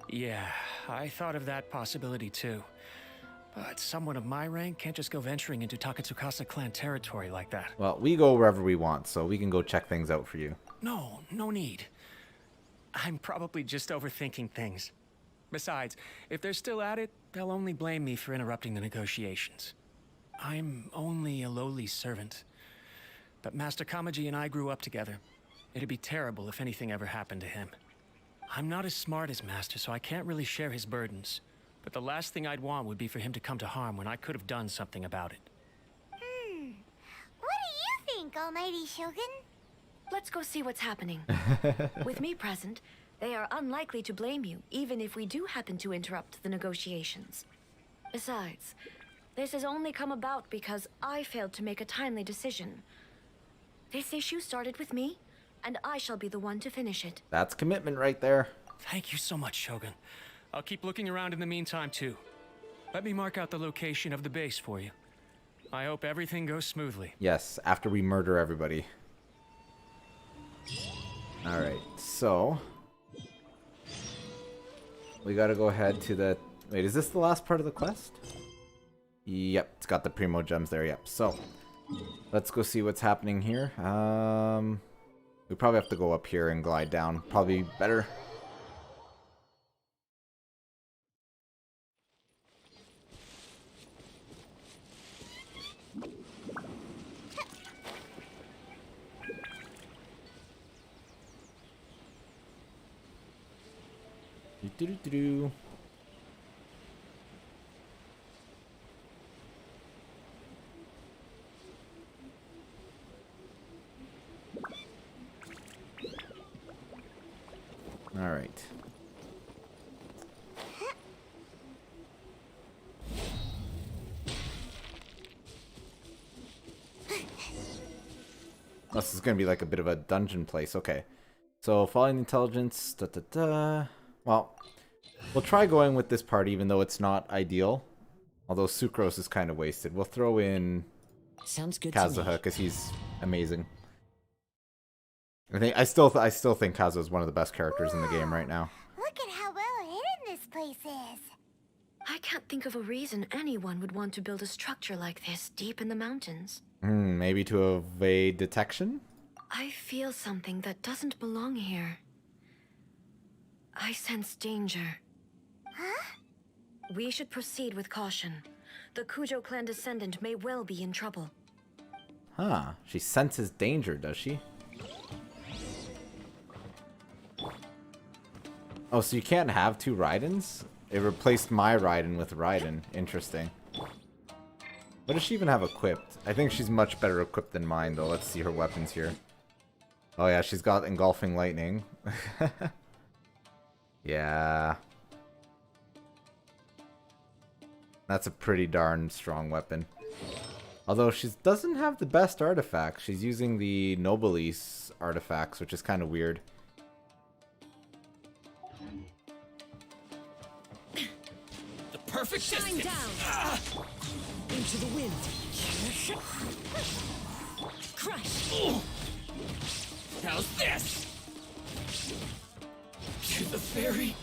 Yeah, I thought of that possibility too. But someone of my rank can't just go venturing into Takatsukasa clan territory like that. Well, we go wherever we want, so we can go check things out for you. No need. I'm probably just overthinking things. Besides, if they're still at it, they'll only blame me for interrupting the negotiations. I'm only a lowly servant. But Master Kamaji and I grew up together. It'd be terrible if anything ever happened to him. I'm not as smart as Master, so I can't really share his burdens. But the last thing I'd want would be for him to come to harm when I could have done something about it. What do you think, Almighty Shogun? Let's go see what's happening. With me present, they are unlikely to blame you, even if we do happen to interrupt the negotiations. Besides, this has only come about because I failed to make a timely decision. This issue started with me, and I shall be the one to finish it. That's commitment right there. Thank you so much, Shogun. I'll keep looking around in the meantime, too. Let me mark out the location of the base for you. I hope everything goes smoothly. Yes, after we murder everybody. Alright, so... we gotta go ahead to the... Wait, is this the last part of the quest? Yep, it's got the Primo Gems there, yep. So, let's go see what's happening here. We probably have to go up here and glide down. Probably better. Do-do-do-do. All right. This is going to be like a bit of a dungeon place. Okay. So, following intelligence. Well, we'll try going with this part even though it's not ideal. Although Sucrose is kind of wasted. We'll throw in Sounds good Kazuha because he's amazing. I still think Kazuha is one of the best characters in the game right now. Look at how well hidden this place is. I can't think of a reason anyone would want to build a structure like this deep in the mountains. Maybe to evade detection? I feel something that doesn't belong here. I sense danger. Huh? We should proceed with caution. The Kujo clan descendant may well be in trouble. Huh. She senses danger, does she? Oh, so you can't have two Raidens? It replaced my Raiden with Raiden. Interesting. What does she even have equipped? I think she's much better equipped than mine, though. Let's see her weapons here. Oh yeah, she's got Engulfing Lightning. Yeah. That's a pretty darn strong weapon. Although she doesn't have the best artifacts. She's using the Nobilis artifacts, which is kind of weird. The perfect Shine distance. down into the wind. Crush. How's this? To the ferry.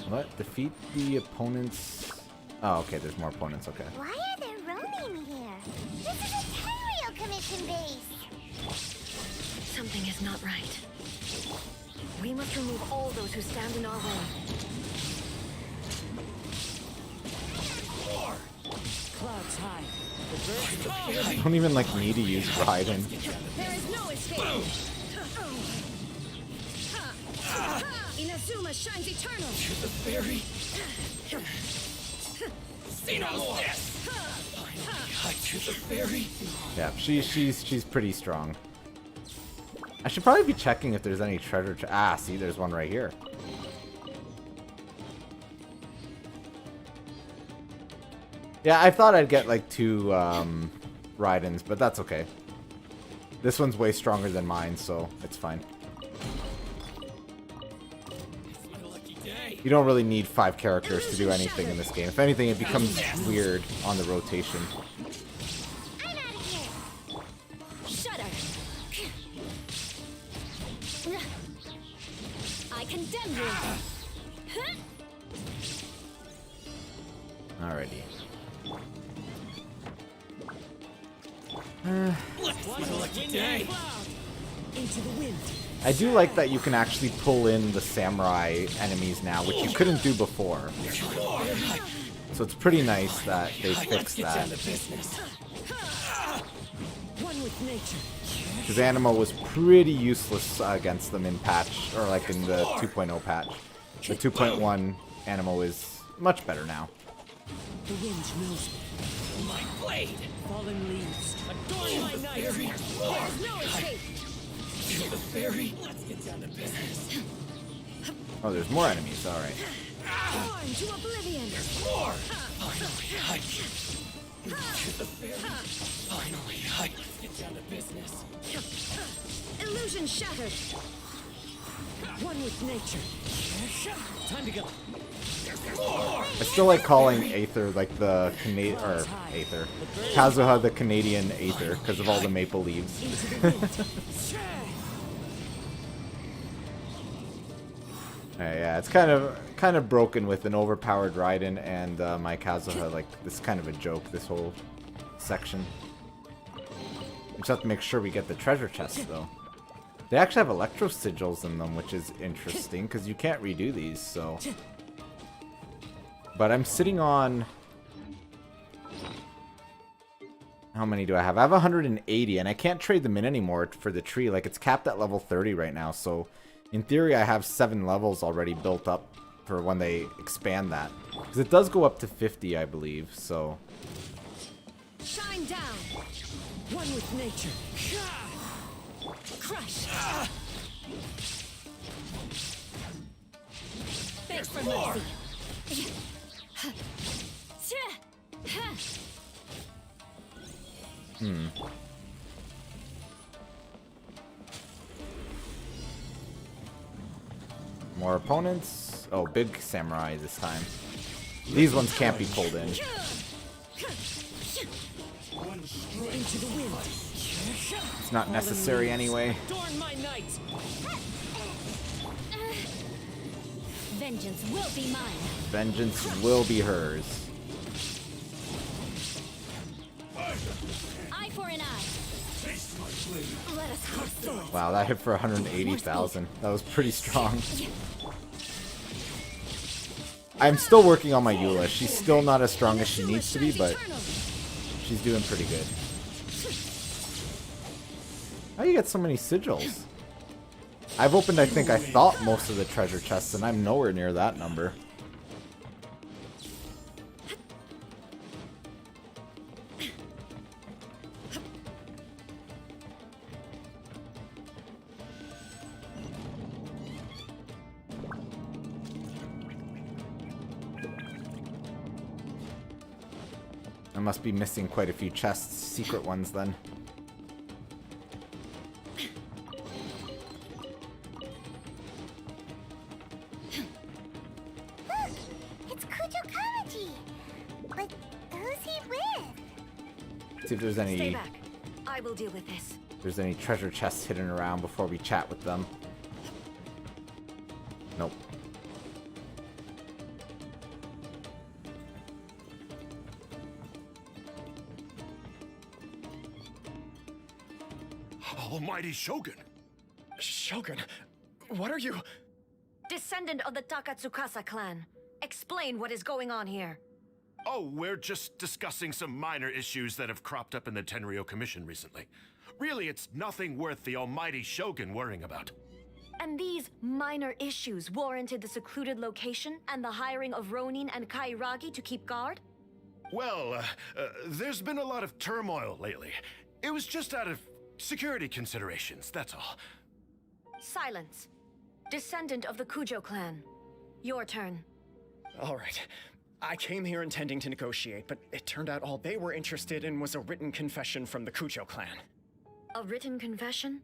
What? Defeat the opponents... Oh, okay, there's more opponents, okay. Why are there Ronin here? This is a Tenryou Commission base. Something is not right. We must remove all those who stand in our way. I don't even like need to use Raiden. There is no escape. Inazuma shines eternal. To the fairy. See no more. To the fairy. Yeah, she's pretty strong. I should probably be checking if there's any treasure. See, there's one right here. Yeah, I thought I'd get like 2 Raidens, but that's okay. This one's way stronger than mine, so it's fine. You don't really need 5 characters to do anything in this game. If anything, it becomes weird on the rotation. I'm out of here. Shudder. I condemn you. Alrighty. Into the wind. I do like that you can actually pull in the samurai enemies now, which you couldn't do before. So it's pretty nice that they fixed that. One with nature. Because Animo was pretty useless against them in patch, or like in the 2.0 patch. The 2.1 Animo is much better now. The wind knows me. My blade. Fallen leaves. Adorn my night. There is no escape. To the fairy. Let's get down to business. Oh, there's more enemies. All right. Born to oblivion. More. Finally, to the fairy. Finally, let's get down to business. Illusion shattered. One with nature. Time to go. I still like calling Aether like the Canadian, or Aether, Kazuha the Canadian Aether because of all the maple leaves. Yeah, it's kind of broken with an overpowered Raiden and my Kazuha. Like, this is kind of a joke, this whole section. We just have to make sure we get the treasure chests, though. They actually have electro sigils in them, which is interesting because you can't redo these. So, but I'm sitting on. How many do I have? I have 180, and I can't trade them in anymore for the tree. Like, it's capped at level 30 right now, so in theory I have 7 levels already built up for when they expand that. Because it does go up to 50, I believe, so... Shine down! One with nature. Crush! Thanks for mercy. More opponents. Oh, big samurai this time. These ones can't be pulled in. Into the wind. It's not necessary anyway. Adorn my night. Vengeance will be mine. Vengeance will be hers. Eye for an eye. Let us cross swords. Wow, that hit for 180,000. That was pretty strong. I'm still working on my Eula. She's still not as strong as she needs to be, but she's doing pretty good. How do you get so many sigils? I've opened, I thought most of the treasure chests, and I'm nowhere near that number. I must be missing quite a few chests, secret ones then. It's Kujokamaji. But who's he with? See if there's Stay any back. I will deal with this. treasure chests hidden around before we chat with them. Nope. Almighty Shogun! Shogun, what are you... Descendant of the Takatsukasa clan. Explain what is going on here. Oh, we're just discussing some minor issues that have cropped up in the Tenryo Commission recently. Really, it's nothing worth the almighty Shogun worrying about. And these minor issues warranted the secluded location and the hiring of Ronin and Kairagi to keep guard? Well, there's been a lot of turmoil lately. It was just out of security considerations, that's all. Silence. Descendant of the Kujo clan. Your turn. All right. I came here intending to negotiate, but it turned out all they were interested in was a written confession from the Kujo clan. A written confession?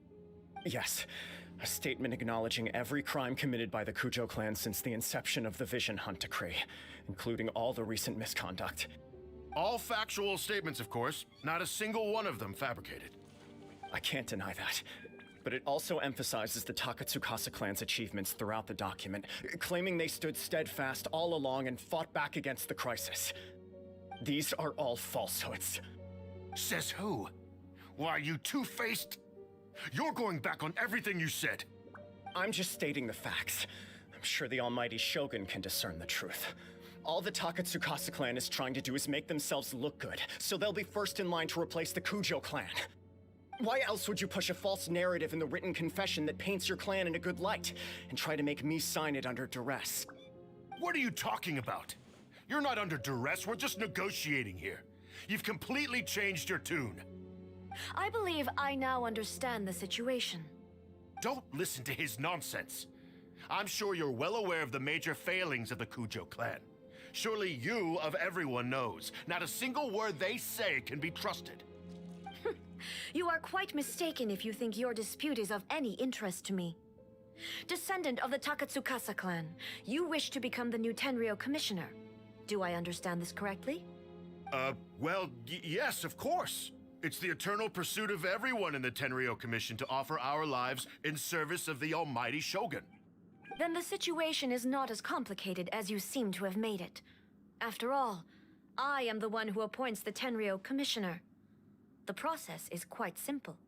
Yes. A statement acknowledging every crime committed by the Kujo clan since the inception of the Vision Hunt Decree, including all the recent misconduct. All factual statements, of course. Not a single one of them fabricated. I can't deny that. But it also emphasizes the Takatsukasa clan's achievements throughout the document, claiming they stood steadfast all along and fought back against the crisis. These are all falsehoods. Says who? Why, you two-faced? You're going back on everything you said. I'm just stating the facts. I'm sure the almighty Shogun can discern the truth. All the Takatsukasa clan is trying to do is make themselves look good, so they'll be first in line to replace the Kujo clan. Why else would you push a false narrative in the written confession that paints your clan in a good light, and try to make me sign it under duress? What are you talking about? You're not under duress, we're just negotiating here. You've completely changed your tune. I believe I now understand the situation. Don't listen to his nonsense. I'm sure you're well aware of the major failings of the Kujo clan. Surely you, of everyone, knows. Not a single word they say can be trusted. You are quite mistaken if you think your dispute is of any interest to me. Descendant of the Takatsukasa clan, you wish to become the new Tenryo commissioner. Do I understand this correctly? Well, yes, of course. It's the eternal pursuit of everyone in the Tenryo Commission to offer our lives in service of the almighty Shogun. Then the situation is not as complicated as you seem to have made it. After all, I am the one who appoints the Tenryo commissioner. The process is quite simple.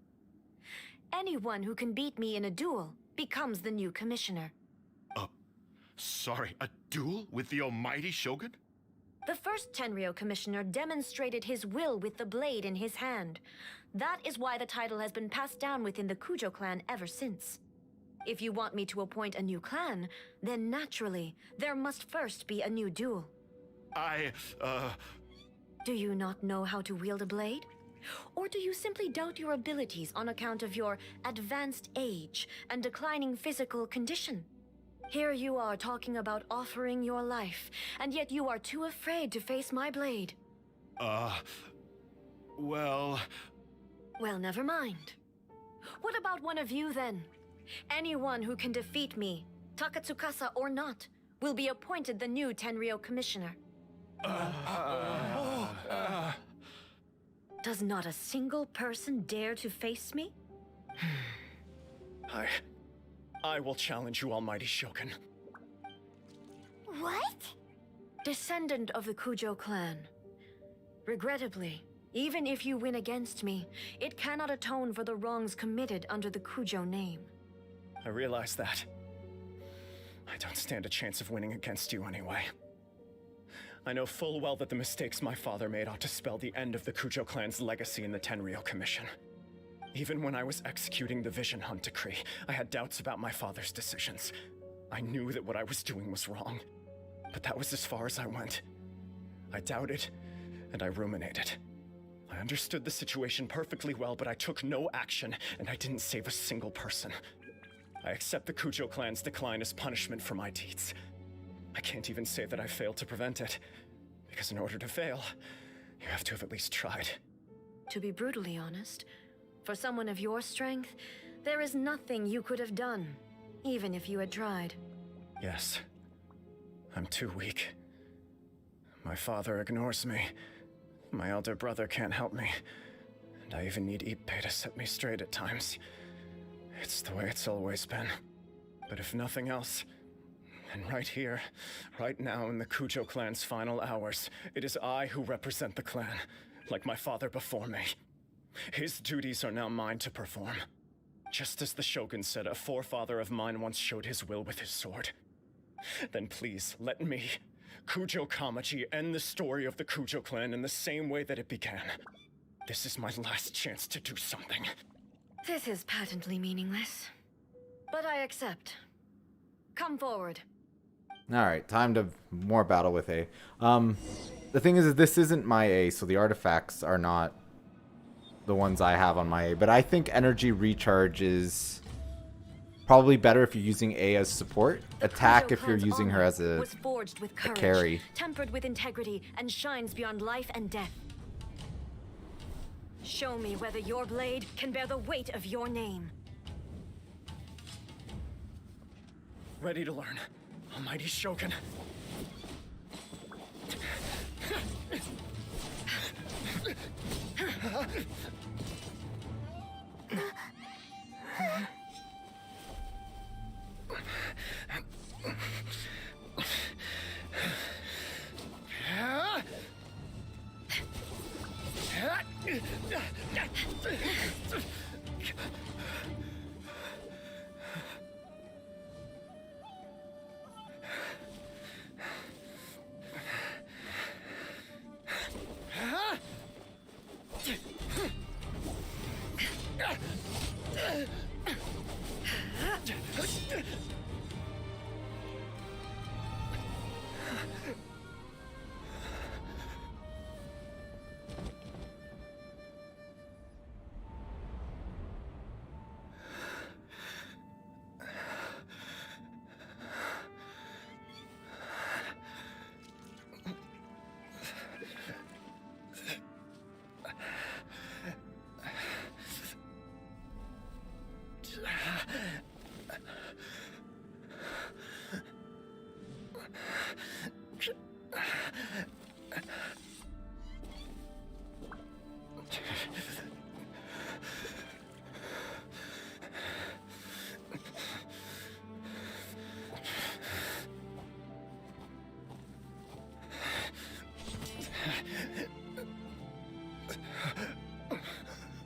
Anyone who can beat me in a duel becomes the new commissioner. Sorry, a duel with the almighty Shogun? The first Tenryo commissioner demonstrated his will with the blade in his hand. That is why the title has been passed down within the Kujo clan ever since. If you want me to appoint a new clan, then naturally, there must first be a new duel. Do you not know how to wield a blade? Or do you simply doubt your abilities on account of your advanced age and declining physical condition? Here you are talking about offering your life, and yet you are too afraid to face my blade. Well, never mind. What about one of you, then? Anyone who can defeat me, Takatsukasa or not, will be appointed the new Tenryo commissioner. Does not a single person dare to face me? I will challenge you, almighty Shogun. What? Descendant of the Kujo clan. Regrettably, even if you win against me, it cannot atone for the wrongs committed under the Kujo name. I realize that. I don't stand a chance of winning against you anyway. I know full well that the mistakes my father made ought to spell the end of the Kujo clan's legacy in the Tenryo Commission. Even when I was executing the Vision Hunt Decree, I had doubts about my father's decisions. I knew that what I was doing was wrong, but that was as far as I went. I doubted, and I ruminated. I understood the situation perfectly well, but I took no action, and I didn't save a single person. I accept the Kujo clan's decline as punishment for my deeds. I can't even say that I failed to prevent it, because in order to fail, you have to have at least tried. To be brutally honest, for someone of your strength, there is nothing you could have done, even if you had tried. Yes. I'm too weak. My father ignores me. My elder brother can't help me. And I even need Ippei to set me straight at times. It's the way it's always been. But if nothing else, and right here, right now in the Kujo clan's final hours, it is I who represent the clan, like my father before me. His duties are now mine to perform. Just as the Shogun said a forefather of mine once showed his will with his sword. Then please, let me, Kujo Kamaji end the story of the Kujo clan in the same way that it began. This is my last chance to do something. This is patently meaningless. But I accept. Come forward. Alright, time to more battle with A. The thing is this isn't my A, so the artifacts are not the ones I have on my A. But I think energy recharge is probably better if you're using A as support. Attack if you're using her as a carry. Tempered with integrity, and shines beyond life and death. Show me whether your blade can bear the weight of your name. Ready to learn. Almighty Shogun.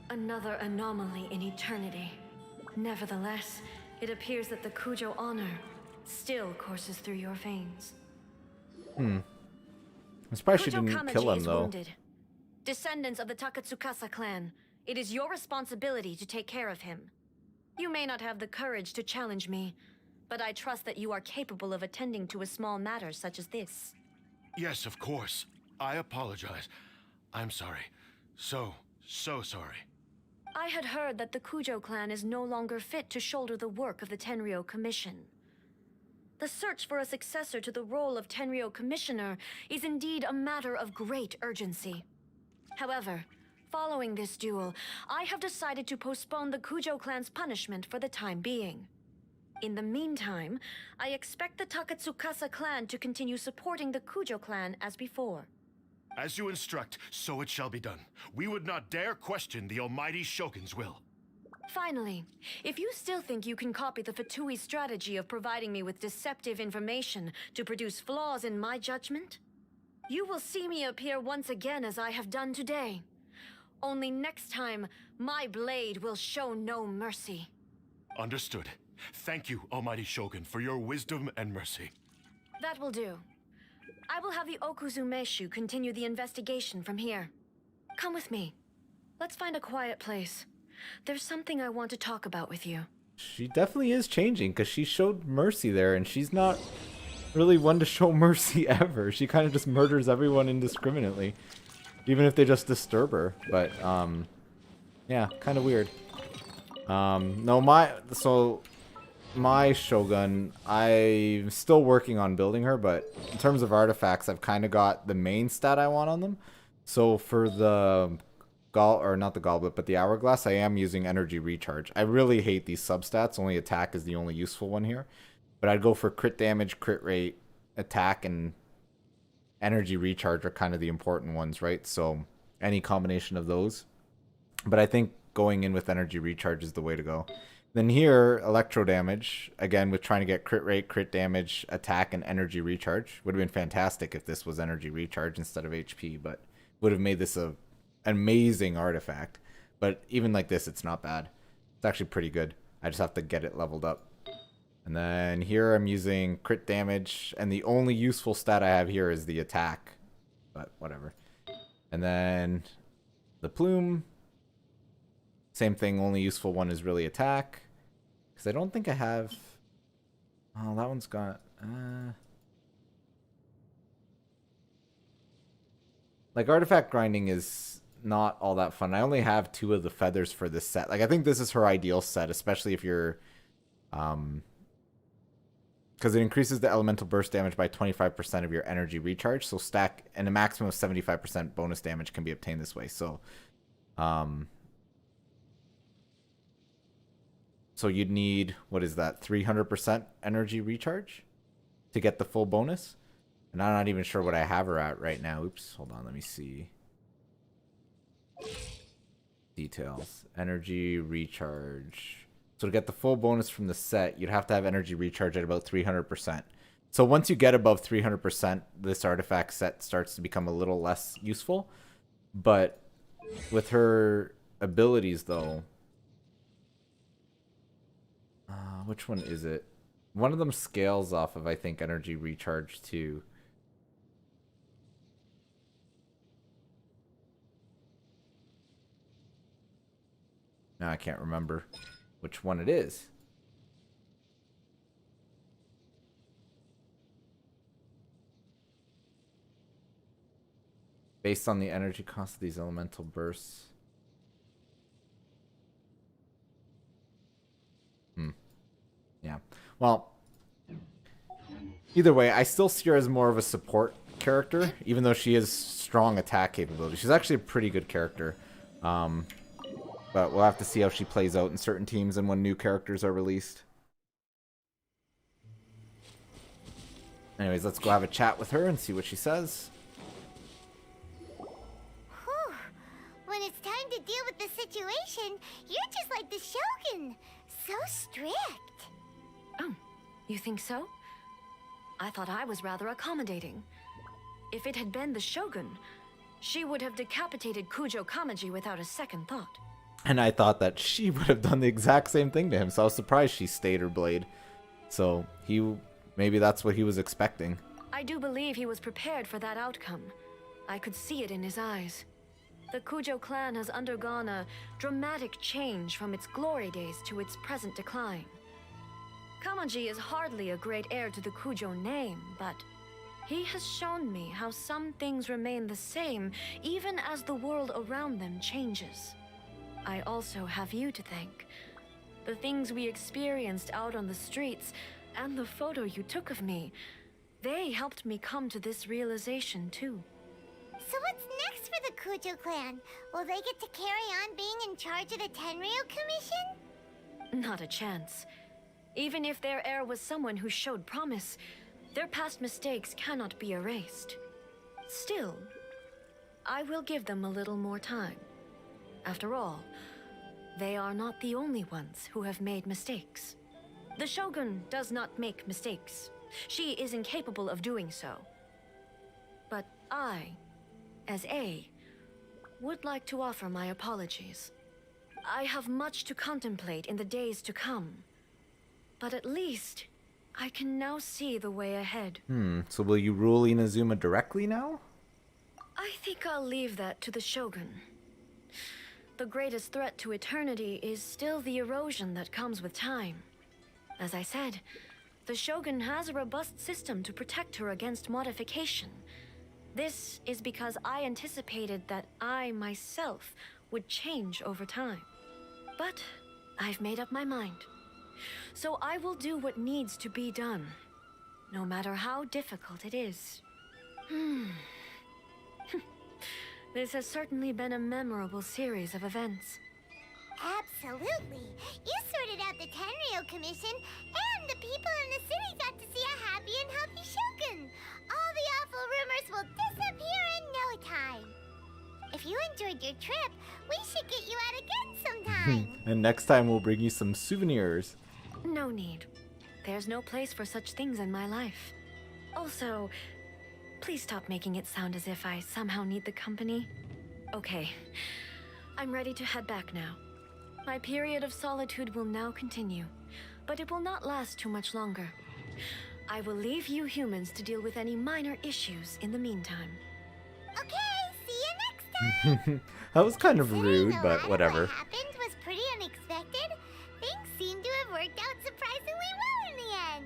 Another anomaly in eternity. Nevertheless, it appears that the Kujo honor still courses through your veins. I'm surprised she didn't Kamaji kill him, is though. Wounded. Descendants of the Takatsukasa clan, it is your responsibility to take care of him. You may not have the courage to challenge me, but I trust that you are capable of attending to a small matter such as this. Yes, of course. I apologize. I'm sorry. So sorry. I had heard that the Kujo clan is no longer fit to shoulder the work of the Tenryou Commission. The search for a successor to the role of Tenryou Commissioner is indeed a matter of great urgency. However, following this duel, I have decided to postpone the Kujo clan's punishment for the time being. In the meantime, I expect the Takatsukasa clan to continue supporting the Kujo clan as before. As you instruct, so it shall be done. We would not dare question the Almighty Shogun's will. Finally, if you still think you can copy the Fatui strategy of providing me with deceptive information to produce flaws in my judgment, you will see me appear once again as I have done today. Only next time, my blade will show no mercy. Understood. Thank you, Almighty Shogun, for your wisdom and mercy. That will do. I will have the Okuzumeshu continue the investigation from here. Come with me. Let's find a quiet place. There's something I want to talk about with you. She definitely is changing, because she showed mercy there, and she's not really one to show mercy ever. She kind of just murders everyone indiscriminately, even if they just disturb her. But, yeah, kind of weird. No, my Shogun, I'm still working on building her, but in terms of artifacts, I've kind of got the main stat I want on them. So for the not the goblet, but the hourglass, I am using energy recharge. I really hate these substats. Only attack is the only useful one here. But I'd go for crit damage, crit rate, attack, and energy recharge are kind of the important ones, right? So any combination of those. But I think going in with energy recharge is the way to go. Then here, electro damage, again with trying to get crit rate, crit damage, attack, and energy recharge. Would have been fantastic if this was energy recharge instead of HP, but would have made this an amazing artifact. But even like this, it's not bad. It's actually pretty good. I just have to get it leveled up. And then here I'm using crit damage, and the only useful stat I have here is the attack. But whatever. And then the plume. Same thing, only useful one is really attack. Because I don't think I have... Oh, that one's got... Like, artifact grinding is not all that fun. I only have 2 of the feathers for this set. Like, I think this is her ideal set, especially if you're... Because it increases the elemental burst damage by 25% of your energy recharge. So stack... And a maximum of 75% bonus damage can be obtained this way. So... So you'd need, what is that, 300% energy recharge to get the full bonus? And I'm not even sure what I have her at right now. Oops, hold on, let me see. Details. Energy recharge. So to get the full bonus from the set, you'd have to have energy recharge at about 300%. So once you get above 300%, this artifact set starts to become a little less useful. But with her abilities, though... which one is it? One of them scales off of, I think, energy recharge too. Now I can't remember which one it is. Based on the energy cost of these elemental bursts. Yeah. Well, either way, I still see her as more of a support character, even though she has strong attack capability. She's actually a pretty good character. But we'll have to see how she plays out in certain teams and when new characters are released. Anyways, let's go have a chat with her and see what she says. Whew. When it's time to deal with the situation, you're just like the Shogun. So strict. Oh, you think so? I thought I was rather accommodating. If it had been the Shogun, she would have decapitated Kujo Kamaji without a second thought. And I thought that she would have done the exact same thing to him, so I was surprised she stayed her blade. So maybe that's what he was expecting. I do believe he was prepared for that outcome. I could see it in his eyes. The Kujo clan has undergone a dramatic change from its glory days to its present decline. Kamaji is hardly a great heir to the Kujo name, but he has shown me how some things remain the same even as the world around them changes. I also have you to thank. The things we experienced out on the streets and the photo you took of me, they helped me come to this realization too. So what's next for the Kujo clan? Will they get to carry on being in charge of the Tenryu Commission? Not a chance. Even if their heir was someone who showed promise, their past mistakes cannot be erased. Still, I will give them a little more time. After all, they are not the only ones who have made mistakes. The Shogun does not make mistakes. She is incapable of doing so. But I, as A, would like to offer my apologies. I have much to contemplate in the days to come. But at least, I can now see the way ahead. So will you rule Inazuma directly now? I think I'll leave that to the Shogun. The greatest threat to eternity is still the erosion that comes with time. As I said, the Shogun has a robust system to protect her against modification. This is because I anticipated that I myself would change over time. But I've made up my mind. So I will do what needs to be done, no matter how difficult it is. This has certainly been a memorable series of events. Absolutely. You sorted out the Tenryu Commission, and the people in the city got to see a happy and healthy Shogun. All the awful rumors will disappear in no time. If you enjoyed your trip, we should get you out again sometime. And next time we'll bring you some souvenirs. No need. There's no place for such things in my life. Also, please stop making it sound as if I somehow need the company. Okay, I'm ready to head back now. My period of solitude will now continue. but it will not last too much longer. I will leave you humans to deal with any minor issues in the meantime. Okay, see you next time. That was kind of Considering rude, a but lot of whatever. What happened was pretty unexpected. Things seem to have worked out surprisingly well in the end.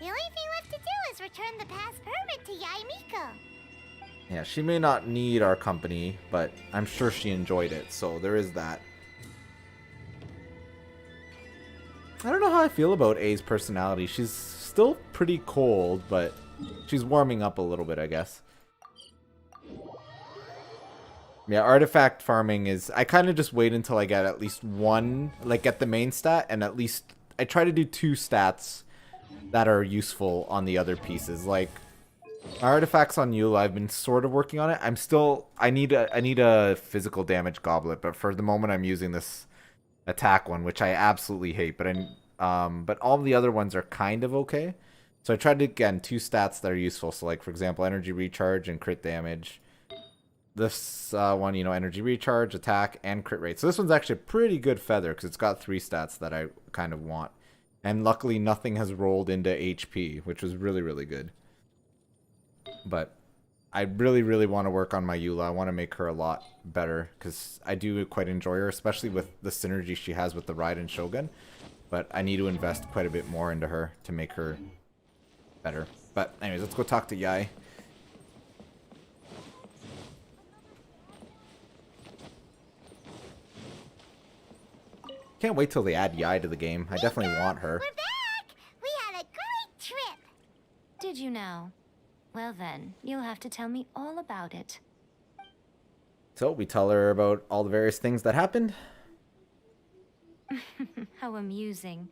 The only thing left to do is return the pass permit to Yae Miko. Yeah, she may not need our company, but I'm sure she enjoyed it, so there is that. I don't know how I feel about A's personality. She's still pretty cold, but she's warming up a little bit, I guess. Yeah, artifact farming is... I kind of just wait until I get at least one, like get the main stat, and at least... I try to do 2 stats that are useful on the other pieces. Like, artifacts on Eula, I've been sort of working on it. I'm still... I need a physical damage goblet, but for the moment I'm using this attack one, which I absolutely hate, but but all the other ones are kind of okay. So I tried to, again, 2 stats that are useful. So, like, for example, energy recharge and crit damage. This one, you know, energy recharge, attack, and crit rate. So this one's actually a pretty good feather because it's got 3 stats that I kind of want. And luckily nothing has rolled into HP, which was really, really good. But I really, really want to work on my Eula. I want to make her a lot better because I do quite enjoy her, especially with the synergy she has with the Raiden Shogun. But I need to invest quite a bit more into her to make her better. But anyways, let's go talk to Yae. Can't wait till they add Yae to the game. I definitely want her. We're back! We had a great trip! Did you now? Well then, you'll have to tell me all about it. So, we tell her about all the various things that happened. How amusing.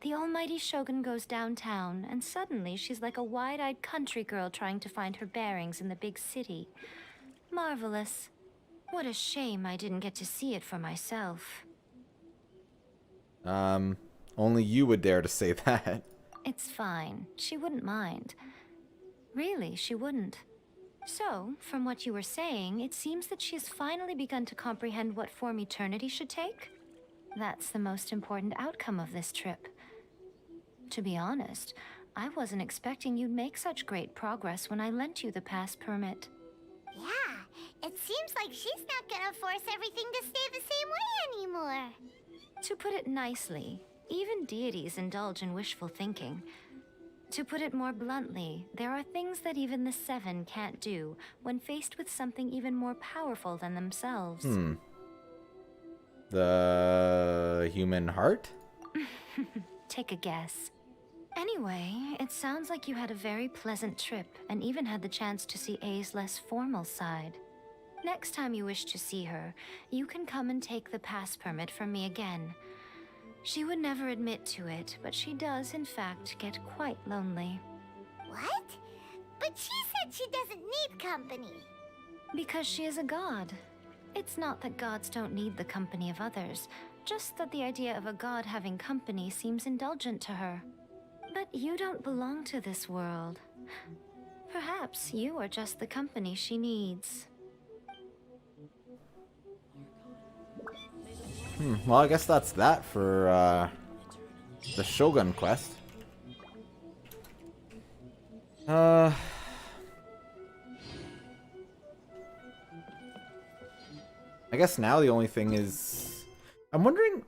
The almighty Shogun goes downtown, and suddenly she's like a wide-eyed country girl trying to find her bearings in the big city. Marvelous. What a shame I didn't get to see it for myself. Only you would dare to say that. It's fine. She wouldn't mind. Really, she wouldn't. So, from what you were saying, it seems that she has finally begun to comprehend what form eternity should take? That's the most important outcome of this trip. To be honest, I wasn't expecting you'd make such great progress when I lent you the pass permit. Yeah, it seems like she's not gonna force everything to stay the same way anymore. To put it nicely, even deities indulge in wishful thinking. To put it more bluntly, there are things that even the Seven can't do when faced with something even more powerful than themselves. The human heart? Take a guess. Anyway, it sounds like you had a very pleasant trip and even had the chance to see A's less formal side. Next time you wish to see her, you can come and take the pass permit from me again. She would never admit to it, but she does, in fact, get quite lonely. What? But she said she doesn't need company. Because she is a god. It's not that gods don't need the company of others, just that the idea of a god having company seems indulgent to her. But you don't belong to this world. Perhaps you are just the company she needs. Well, I guess that's that for the Shogun quest. I guess now the only thing is... I'm wondering...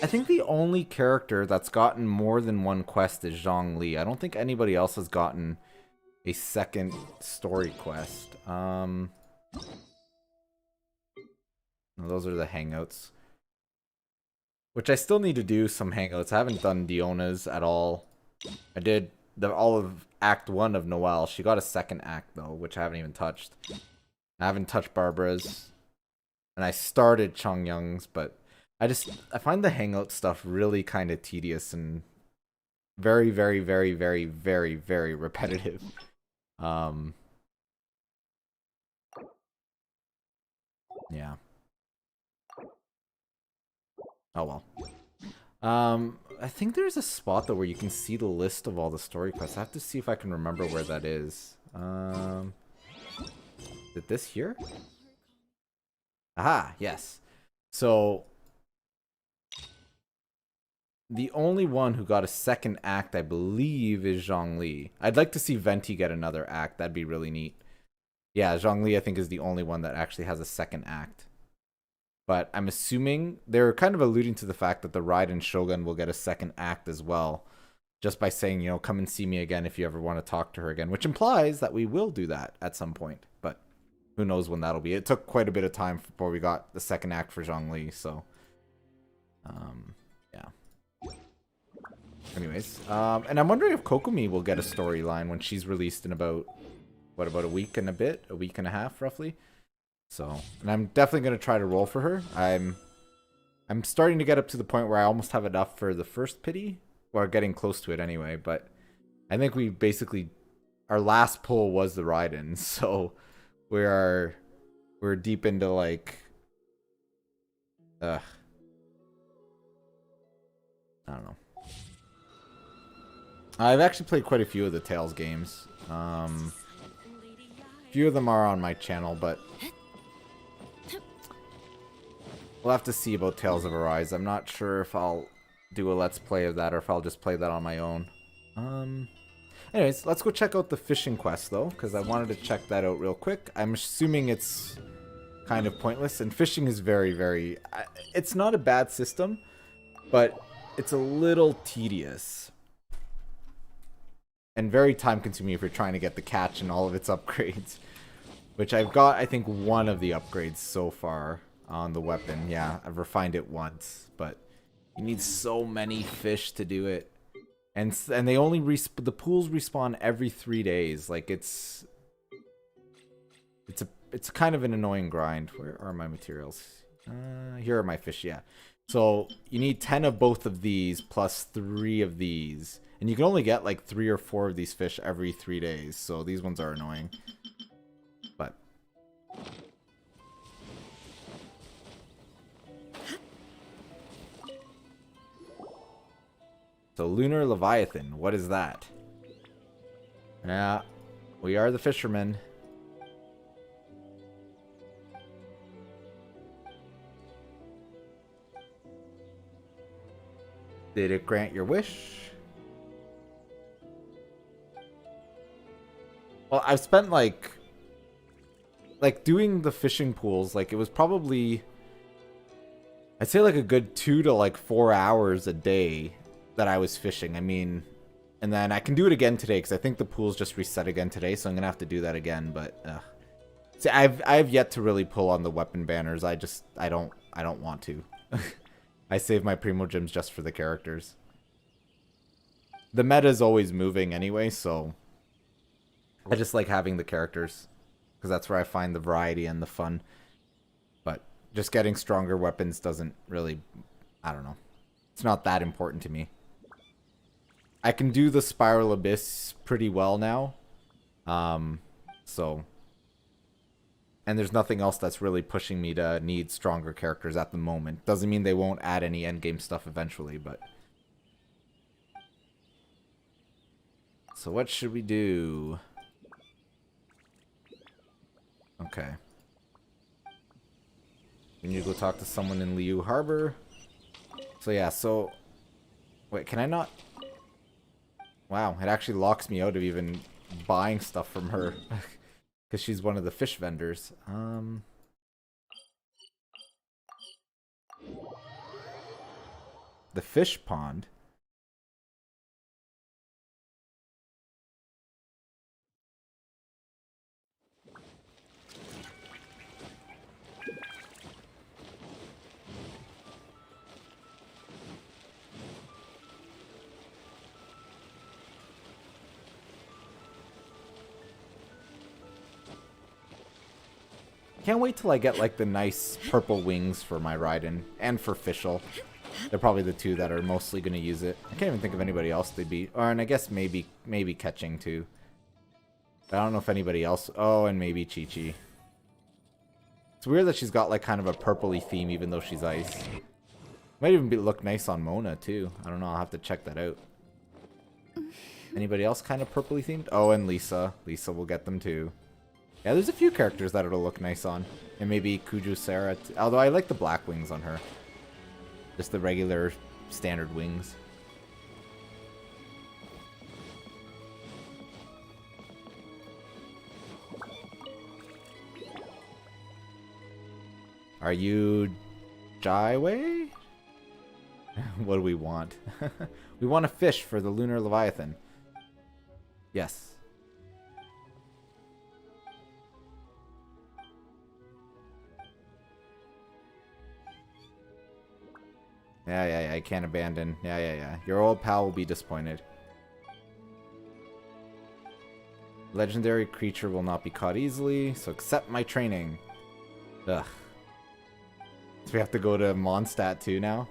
I think the only character that's gotten more than one quest is Zhongli. I don't think anybody else has gotten a second story quest. Those are the hangouts. Which I still need to do some hangouts. I haven't done Diona's at all. I did all of Act 1 of Noelle. She got a second act though, which I haven't even touched. I haven't touched Barbara's. And I started Chongyung's, but I find the hangout stuff really kind of tedious and very, very, very, very, very, very repetitive. Yeah. Oh well. I think there's a spot though where you can see the list of all the story quests. I have to see if I can remember where that is. Is it this here? Aha, yes. So the only one who got a second act, I believe, is Zhongli. I'd like to see Venti get another act. That'd be really neat. Yeah, Zhongli, I think, is the only one that actually has a second act. But I'm assuming they're kind of alluding to the fact that the Raiden Shogun will get a second act as well. Just by saying, you know, come and see me again if you ever want to talk to her again. Which implies that we will do that at some point. But who knows when that'll be. It took quite a bit of time before we got the second act for Zhongli, so... yeah. Anyways, and I'm wondering if Kokomi will get a storyline when she's released in about, what, about a week and a bit? A week and a half, roughly? So, and I'm definitely going to try to roll for her. I'm starting to get up to the point where I almost have enough for the first pity. Or getting close to it anyway, but I think we basically... Our last pull was the Raiden, so we're deep into, like... I don't know. I've actually played quite a few of the Tales games. A few of them are on my channel, but we'll have to see about Tales of Arise. I'm not sure if I'll do a let's play of that or if I'll just play that on my own. Anyways, let's go check out the fishing quest though, because I wanted to check that out real quick. I'm assuming it's kind of pointless, and fishing is very, very... It's not a bad system, but it's a little tedious. And very time consuming if you're trying to get the catch and all of its upgrades. Which I've got, I think, one of the upgrades so far on the weapon. Yeah, I've refined it once, but you need so many fish to do it. And they only the pools respawn every 3 days. Like it's kind of an annoying grind. Where are my materials? Here are my fish, yeah. So you need 10 of both of these plus 3 of these. And you can only get like 3 or 4 of these fish every 3 days. So these ones are annoying. But so Lunar Leviathan, what is that? Yeah, we are the fishermen. Did it grant your wish? Well, I've spent like doing the fishing pools, like it was probably, I'd say like a good 2 to like 4 hours a day that I was fishing. I mean, and then I can do it again today because I think the pools just reset again today, so I'm gonna have to do that again. But see, I've yet to really pull on the weapon banners. I don't want to. I save my Primo Gems just for the characters. The meta is always moving anyway, so I just like having the characters because that's where I find the variety and the fun. But just getting stronger weapons doesn't really, I don't know. It's not that important to me. I can do the Spiral Abyss pretty well now. So... And there's nothing else that's really pushing me to need stronger characters at the moment. Doesn't mean they won't add any endgame stuff eventually, but... So what should we do? Okay. We need to go talk to someone in Liu Harbor. So yeah, so... Wait, can I not... Wow, it actually locks me out of even buying stuff from her. Because she's one of the fish vendors. The fish pond. Can't wait till I get like the nice purple wings for my Raiden and for Fischl. They're probably the two that are mostly going to use it. I can't even think of anybody else they'd be. Or, and I guess maybe Catching too. But I don't know if anybody else. Oh, and maybe Chi-Chi. It's weird that she's got like kind of a purpley theme even though she's ice. Might even look nice on Mona too. I don't know. I'll have to check that out. Anybody else kind of purpley themed? Oh, and Lisa. Lisa will get them too. Yeah, there's a few characters that it'll look nice on. And maybe Kuju Sarah. Although I like the black wings on her. Just the regular standard wings. Are you Jaiwei? What do we want? We want a fish for the Lunar Leviathan. Yes. Yeah, I can't abandon. Yeah. Your old pal will be disappointed. Legendary creature will not be caught easily, so accept my training. Ugh. So we have to go to Mondstadt too now?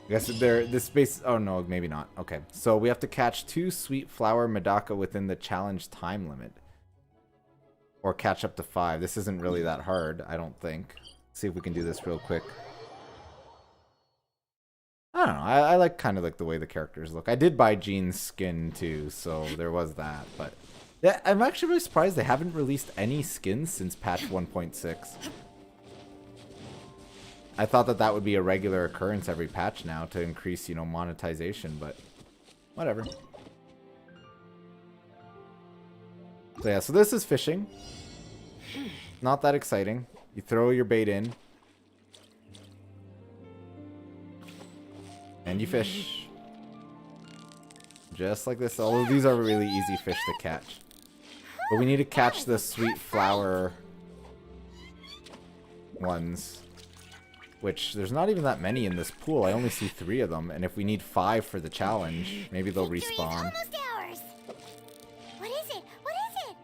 I guess this space... Oh, no, maybe not. Okay. So we have to catch 2 sweet flower Medaka within the challenge time limit. Or catch up to 5. This isn't really that hard, I don't think. Let's see if we can do this real quick. I don't know. I like kind of like the way the characters look. I did buy Jean's skin too, so there was that. But yeah, I'm actually really surprised they haven't released any skins since patch 1.6. I thought that that would be a regular occurrence every patch now to increase, you know, monetization, but whatever. So yeah, so this is fishing. Not that exciting. You throw your bait in. And you fish. Just like this. All of these are really easy fish to catch. But we need to catch the sweet flower ones. Which, there's not even that many in this pool. I only see 3 of them. And if we need 5 for the challenge, maybe they'll respawn. What is it? What is it?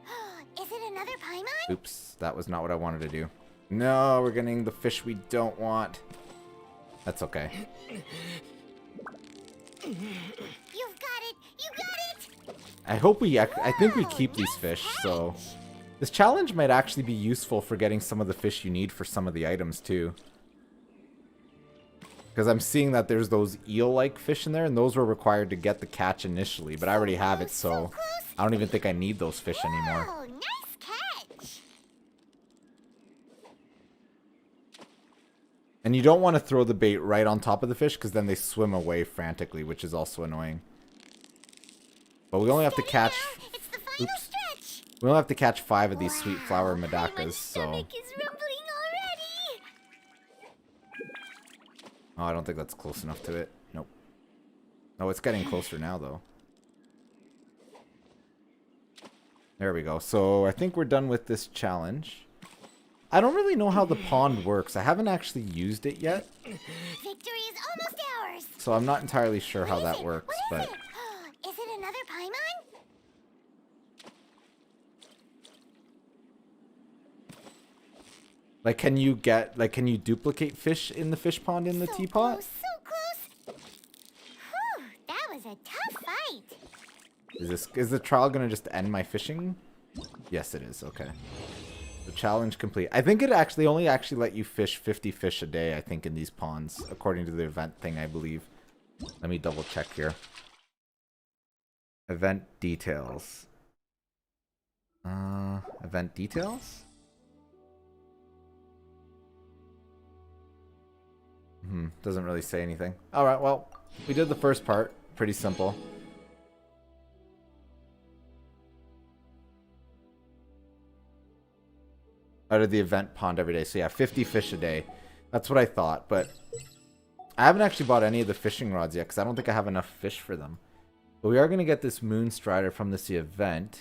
Is it another Paimon? Oops, that was not what I wanted to do. No, we're getting the fish we don't want. That's okay. You've got it! You got it! I hope I think we keep these fish, so... This challenge might actually be useful for getting some of the fish you need for some of the items, too. Because I'm seeing that there's those eel-like fish in there, and those were required to get the catch initially, but I already have it, so... I don't even think I need those fish anymore. Oh, nice catch! And you don't want to throw the bait right on top of the fish, because then they swim away frantically, which is also annoying. But we only have to catch... Oops. We only have to catch 5 of these sweet flower Medakas, so... Oh, I don't think that's close enough to it. Nope. Oh, it's getting closer now, though. There we go. So, I think we're done with this challenge. I don't really know how the pond works. I haven't actually used it yet. Victory is almost ours. So, I'm not entirely sure how that works, but... Is it another Paimon? Like, can you duplicate fish in the fish pond in the teapot? Close, so close. Whew, that was a tough fight. Is the trial gonna just end my fishing? Yes, it is. Okay. The challenge complete. I think it actually only let you fish 50 fish a day, I think, in these ponds, according to the event thing, I believe. Let me double check here. Event details. Event details? Doesn't really say anything. Alright, well, we did the first part. Pretty simple. Out of the event pond every day. So yeah, 50 fish a day. That's what I thought, but I haven't actually bought any of the fishing rods yet because I don't think I have enough fish for them. But we are going to get this Moon Strider from this event.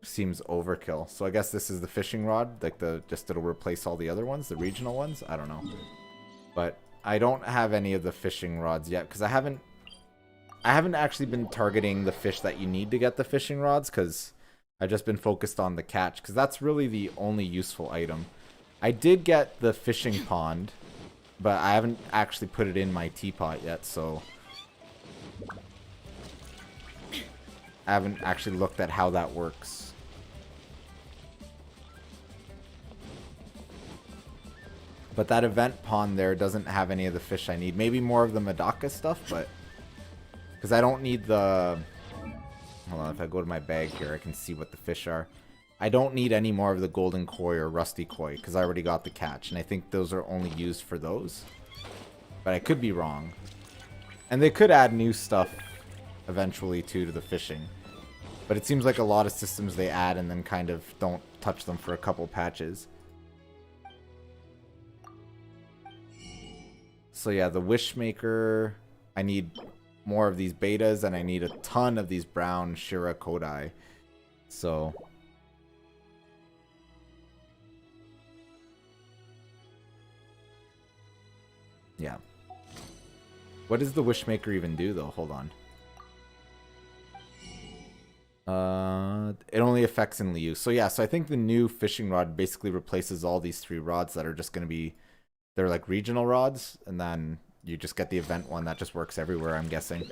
Seems overkill. So I guess this is the fishing rod, like it'll replace all the other ones, the regional ones. I don't know. But I don't have any of the fishing rods yet because I haven't actually been targeting the fish that you need to get the fishing rods because I've just been focused on the catch because that's really the only useful item. I did get the fishing pond, but I haven't actually put it in my teapot yet, so I haven't actually looked at how that works. But that event pond there doesn't have any of the fish I need. Maybe more of the Medaka stuff, but... Because I don't need the... Hold on, if I go to my bag here, I can see what the fish are. I don't need any more of the golden koi or rusty koi, because I already got the catch. And I think those are only used for those. But I could be wrong. And they could add new stuff eventually too to the fishing. But it seems like a lot of systems they add and then kind of don't touch them for a couple patches. So yeah, the Wishmaker, I need more of these betas and I need a ton of these brown Shira Kodai. So yeah. What does the Wishmaker even do though? Hold on. It only affects in Liu. So yeah, so I think the new fishing rod basically replaces all these 3 rods that are just going to be, they're like regional rods, and then you just get the event one that just works everywhere, I'm guessing.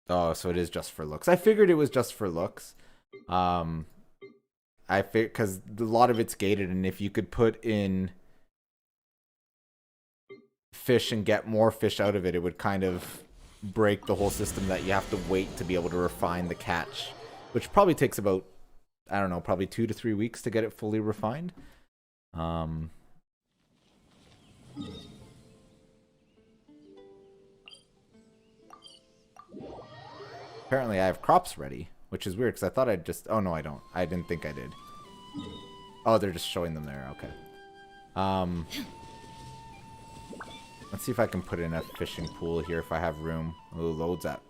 Oh, so it is just for looks. I figured it was just for looks. Because a lot of it's gated, and if you could put in fish and get more fish out of it, it would kind of break the whole system that you have to wait to be able to refine the catch, which probably takes about, I don't know, probably 2 to 3 weeks to get it fully refined. Apparently I have crops ready, which is weird because I thought I'd just, oh no I don't. I didn't think I did. Oh, they're just showing them there, okay. Let's see if I can put in a fishing pool here if I have room. Oh, loads at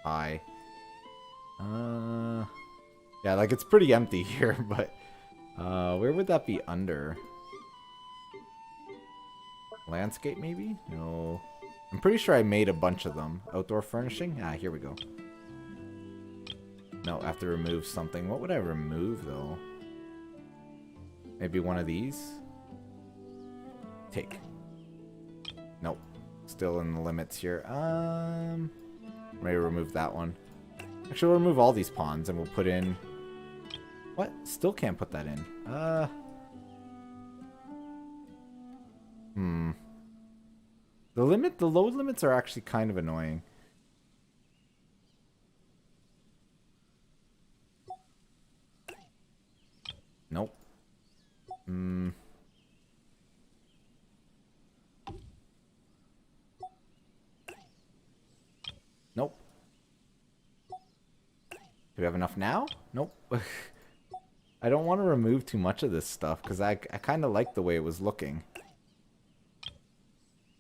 high. Yeah, like it's pretty empty here, but where would that be under? Landscape maybe? No. I'm pretty sure I made a bunch of them. Outdoor furnishing? Ah, here we go. No, I have to remove something. What would I remove though? Maybe one of these? Take. Nope. Still in the limits here. Ready to remove that one. Actually, we'll remove all these ponds and we'll put in... What? Still can't put that in. The load limits are actually kind of annoying. Nope. Nope. Do we have enough now? Nope. I don't want to remove too much of this stuff because I kind of like the way it was looking.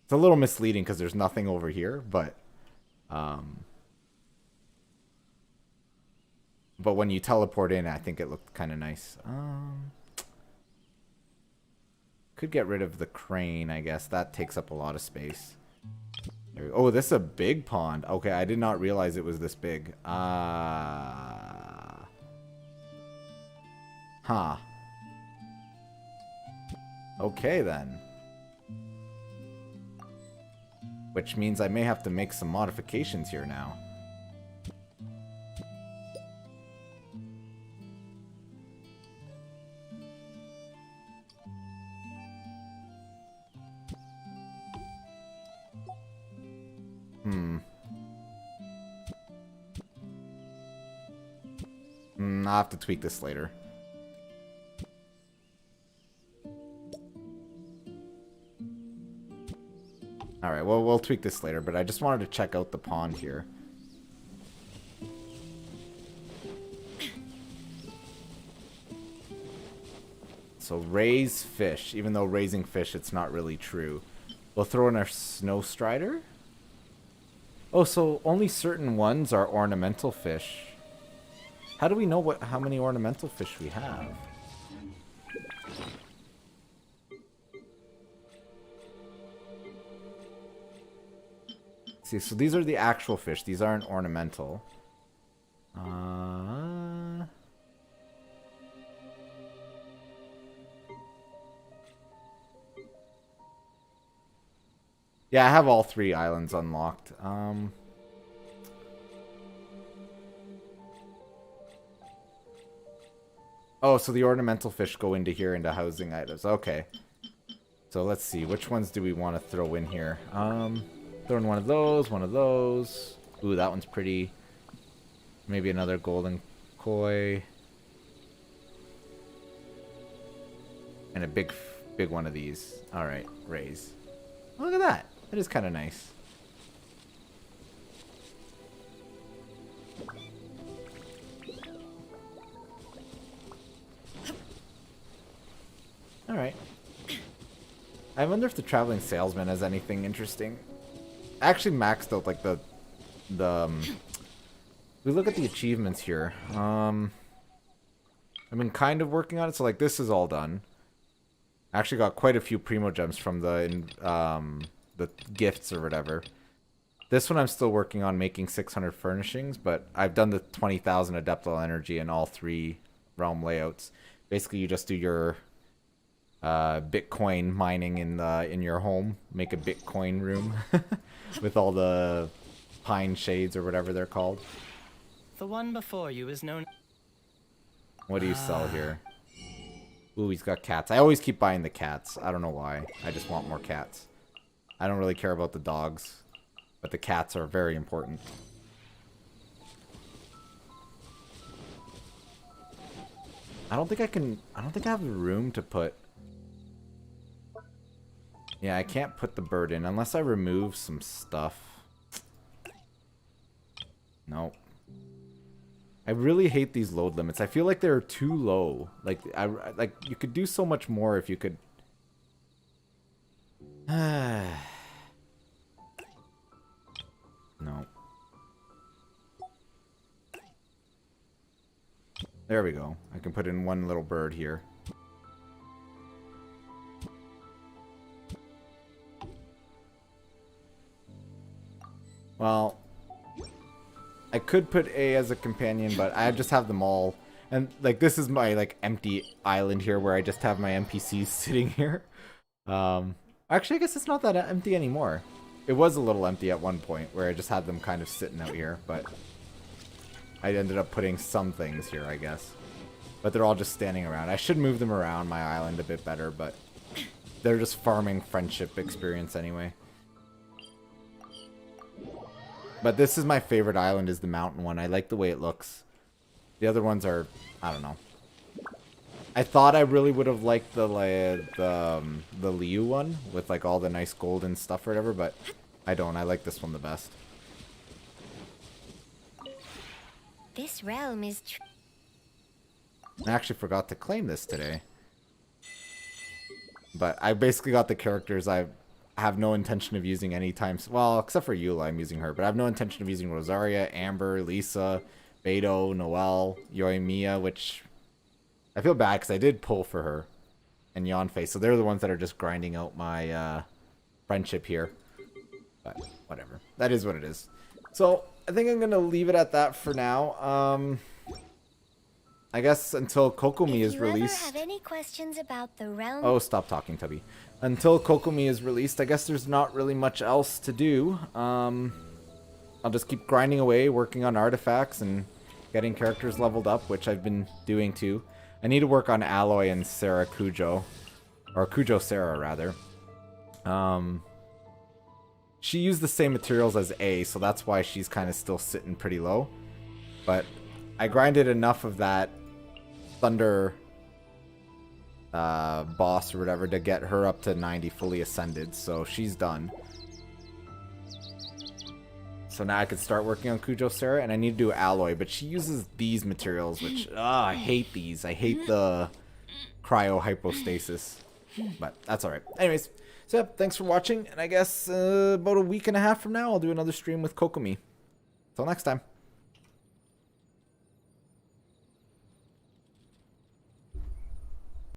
It's a little misleading because there's nothing over here, but when you teleport in, I think it looked kind of nice. Could get rid of the crane, I guess. That takes up a lot of space. There we go. Oh, this is a big pond. Okay, I did not realize it was this big. Huh. Okay, then. Which means I may have to make some modifications here now. I'll have to tweak this later. Alright, well, we'll tweak this later, but I just wanted to check out the pond here. So raise fish, even though raising fish, it's not really true. We'll throw in our snow strider. Oh, so only certain ones are ornamental fish. How do we know how many ornamental fish we have? See, so these are the actual fish. These aren't ornamental. Yeah, I have all 3 islands unlocked. Oh, so the ornamental fish go into here into housing items. Okay. So let's see. Which ones do we want to throw in here? Throw in one of those, one of those. Ooh, that one's pretty. Maybe another golden koi. And a big big one of these. Alright, raise. Look at that. That is kind of nice. Alright. I wonder if the traveling salesman has anything interesting. I actually maxed out like the we look at the achievements here. I've been kind of working on it, so like this is all done. I actually got quite a few primo gems from the gifts or whatever. This one I'm still working on making 600 furnishings, but I've done the 20,000 adeptal energy in all 3 realm layouts. Basically, you just do your Bitcoin mining in your home, make a Bitcoin room with all the pine shades or whatever they're called. The one before you is known. What do you sell here? Ooh, he's got cats. I always keep buying the cats. I don't know why. I just want more cats. I don't really care about the dogs, but the cats are very important. I don't think I have room to put. Yeah, I can't put the bird in unless I remove some stuff. Nope. I really hate these load limits. I feel like they're too low. Like you could do so much more if you could. No. There we go. I can put in one little bird here. Well, I could put A as a companion, but I just have them all. And, like, this is my, like, empty island here where I just have my NPCs sitting here. Actually, I guess it's not that empty anymore. It was a little empty at one point where I just had them kind of sitting out here, but I ended up putting some things here, I guess. But they're all just standing around. I should move them around my island a bit better, but they're just farming friendship experience anyway. But this is my favorite island, is the mountain one. I like the way it looks. The other ones are, I don't know. I thought I really would have liked the Liu one with like all the nice golden stuff or whatever, but I don't. I like this one the best. This realm is I actually forgot to claim this today. But I basically got the characters I have no intention of using anytime. Well, except for Eula, I'm using her. But I have no intention of using Rosaria, Amber, Lisa, Beto, Noelle, Yoimiya, which I feel bad because I did pull for her. And Yanfei. So they're the ones that are just grinding out my friendship here. But whatever. That is what it is. So I think I'm going to leave it at that for now. I guess until Kokomi is released. If you ever have any questions about the realm... Oh, stop talking, Tubby. Until Kokomi is released, I guess there's not really much else to do. I'll just keep grinding away, working on artifacts and getting characters leveled up, which I've been doing too. I need to work on Aloy and Sarah Kujo. Or Kujo Sarah, rather. She used the same materials as A, so that's why she's kind of still sitting pretty low. But I grinded enough of that Thunder boss or whatever to get her up to 90 fully ascended, so she's done. So now I can start working on Kujo Sarah, and I need to do Alloy, but she uses these materials, which, I hate these. I hate the cryo hypostasis, but that's alright. Anyways, so yeah, thanks for watching, and I guess about a week and a half from now I'll do another stream with Kokomi. Till next time.